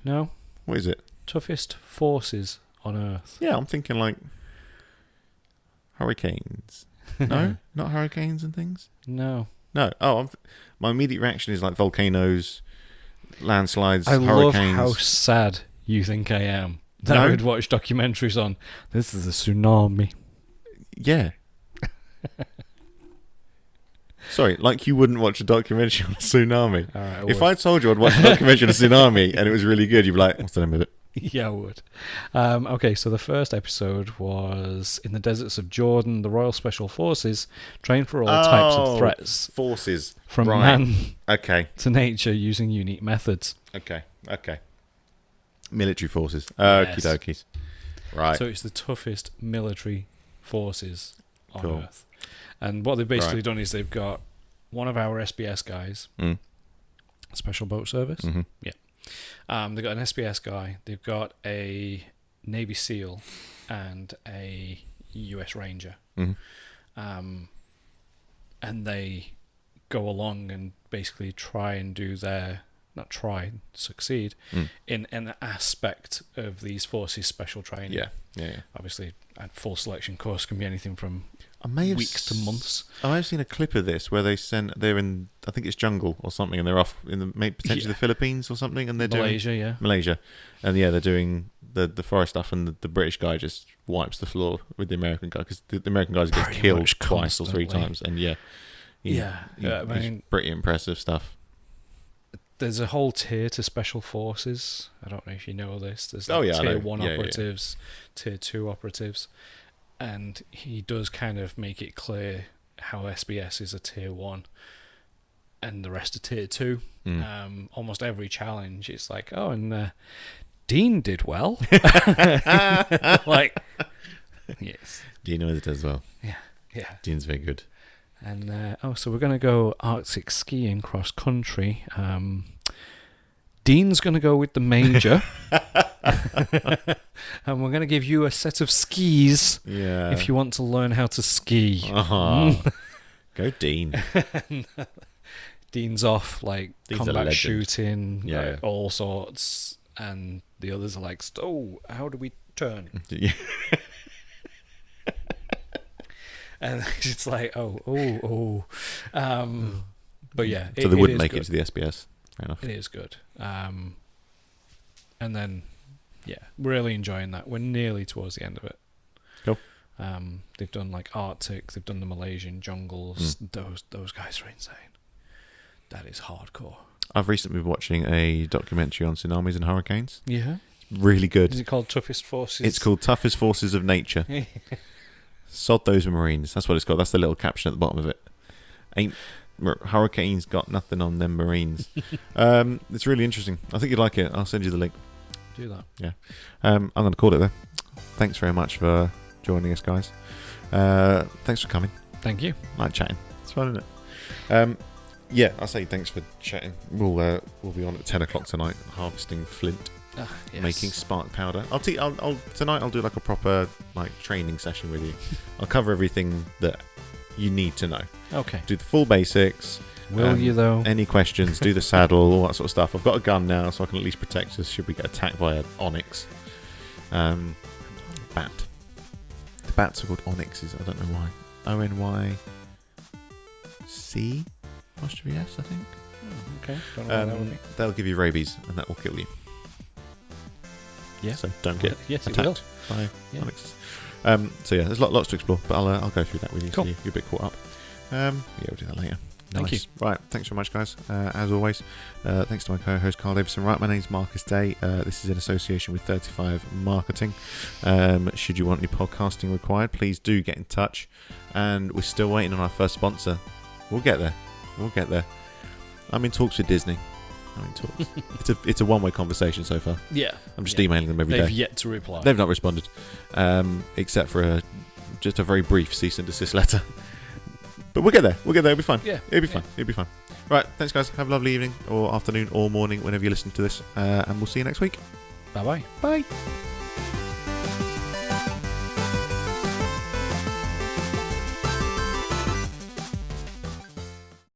S1: No.
S2: What is it?
S1: Toughest Forces on Earth.
S2: Yeah, I'm thinking like hurricanes. No? Not hurricanes and things?
S1: No.
S2: No. Oh, my immediate reaction is like volcanoes, landslides,
S1: I
S2: hurricanes.
S1: love how sad you think I am. That I
S2: No.
S1: would watch documentaries on, this is a tsunami.
S2: Yeah. Sorry, like you wouldn't watch a documentary on a tsunami.
S1: All right,
S2: If I told you I'd watch a documentary on a tsunami and it was really good, you'd be like, what's the name of it?
S1: Yeah, I would. Okay, so the first episode was in the deserts of Jordan. The Royal Special Forces train for all types of threats
S2: Forces.
S1: from
S2: Right.
S1: man
S2: Okay.
S1: to nature using unique methods.
S2: Okay. Military forces.
S1: Yes.
S2: Okie dokies. Right.
S1: So it's the toughest military forces on
S2: Cool.
S1: Earth. And what they've basically
S2: Right.
S1: done is they've got one of our SBS guys,
S2: Mm.
S1: Special Boat Service.
S2: Mm-hmm.
S1: They've got an SBS guy. They've got a Navy SEAL and a US Ranger.
S2: Mm-hmm.
S1: And they go along and basically try and do succeed in an aspect of these forces special training.
S2: Yeah.
S1: Obviously, a full selection course can be anything from
S2: I may have
S1: weeks to months.
S2: I may have seen a clip of this where they're in, I think it's jungle or something, and they're off in potentially the Philippines or something, and they're doing Malaysia, and they're doing the forest stuff, and the British guy just wipes the floor with the American guy because the American guys get
S1: Pretty
S2: killed
S1: much
S2: twice or three
S1: constantly.
S2: times, and I
S1: mean,
S2: it's pretty impressive stuff.
S1: there's a whole tier to special forces. I don't know if you know this. There's
S2: I
S1: tier
S2: know.
S1: 1
S2: Yeah,
S1: operatives, tier 2 operatives, and he does kind of make it clear how SBS is a tier 1 and the rest are tier 2. Almost every challenge, it's like, oh, and Dean did well. Like, yes.
S2: Dean knows it as well.
S1: Yeah.
S2: Dean's very good.
S1: And so we're going to go Arctic skiing cross country. Dean's going to go with the major, and we're going to give you a set of skis if you want to learn how to ski.
S2: Go Dean.
S1: Dean's off like
S2: Dean's a
S1: combat
S2: legend.
S1: shooting,
S2: Yeah.
S1: like, all sorts, and the others are like, oh, how do we turn?
S2: Yeah.
S1: And it's like, oh. But yeah,
S2: So they wouldn't
S1: is
S2: make
S1: good.
S2: it to the SBS. Fair enough.
S1: It is good. And then, yeah, really enjoying that. We're nearly towards the end of it.
S2: Cool.
S1: They've done like Arctic, they've done the Malaysian jungles. Those guys are insane. That is hardcore.
S2: I've recently been watching a documentary on tsunamis and hurricanes.
S1: Yeah.
S2: Really good.
S1: Is it called Toughest Forces?
S2: It's called Toughest Forces of Nature. Sod those Marines. That's what it's called. That's the little caption at the bottom of it. Hurricanes got nothing on them Marines. It's really interesting. I think you'd like it. I'll send you the link.
S1: Do that.
S2: Yeah. I'm going to call it there. Thanks very much for joining us, guys. Thanks for coming.
S1: Thank you.
S2: I like chatting. It's fun, isn't it? Yeah, I'll say thanks for chatting. We'll be on at 10 o'clock tonight, harvesting flint,
S1: Yes.
S2: making spark powder. Tonight I'll do like a proper like training session with you. I'll cover everything that you need to know.
S1: Okay.
S2: Do the full basics.
S1: Will you though?
S2: Any questions? Do the saddle, all that sort of stuff. I've got a gun now, so I can at least protect us should we get attacked by an onyx. Bat. The bats are called onyxes. I don't know why. ONYC apostrophe S, I think.
S1: Okay. Don't know what that would be.
S2: They'll give you rabies, and that will kill you.
S1: Yeah.
S2: So don't get
S1: Yes, it will.
S2: attacked by
S1: Yeah.
S2: onyxes. So yeah, there's lots to explore, but I'll go through that with you.
S1: Cool.
S2: So you're a bit caught up. Yeah, we'll do that later.
S1: Thank you.
S2: Right, thanks very much, guys. As always, thanks to my co-host Carl Davison. Right, my name's Marcus Day. This is in association with 35 Marketing. Should you want any podcasting required, please do get in touch. And we're still waiting on our first sponsor. We'll get there. I'm in talks with Disney. It's a one-way conversation so far.
S1: Yeah.
S2: I'm just emailing them every
S1: They've
S2: day.
S1: yet to reply.
S2: They've not responded, except for just a very brief cease and desist letter. But we'll get there. It'll be fine.
S1: Yeah.
S2: It'll be fine. Right. Thanks, guys. Have a lovely evening or afternoon or morning whenever you listen to this. And we'll see you next week.
S1: Bye-bye.
S2: Bye.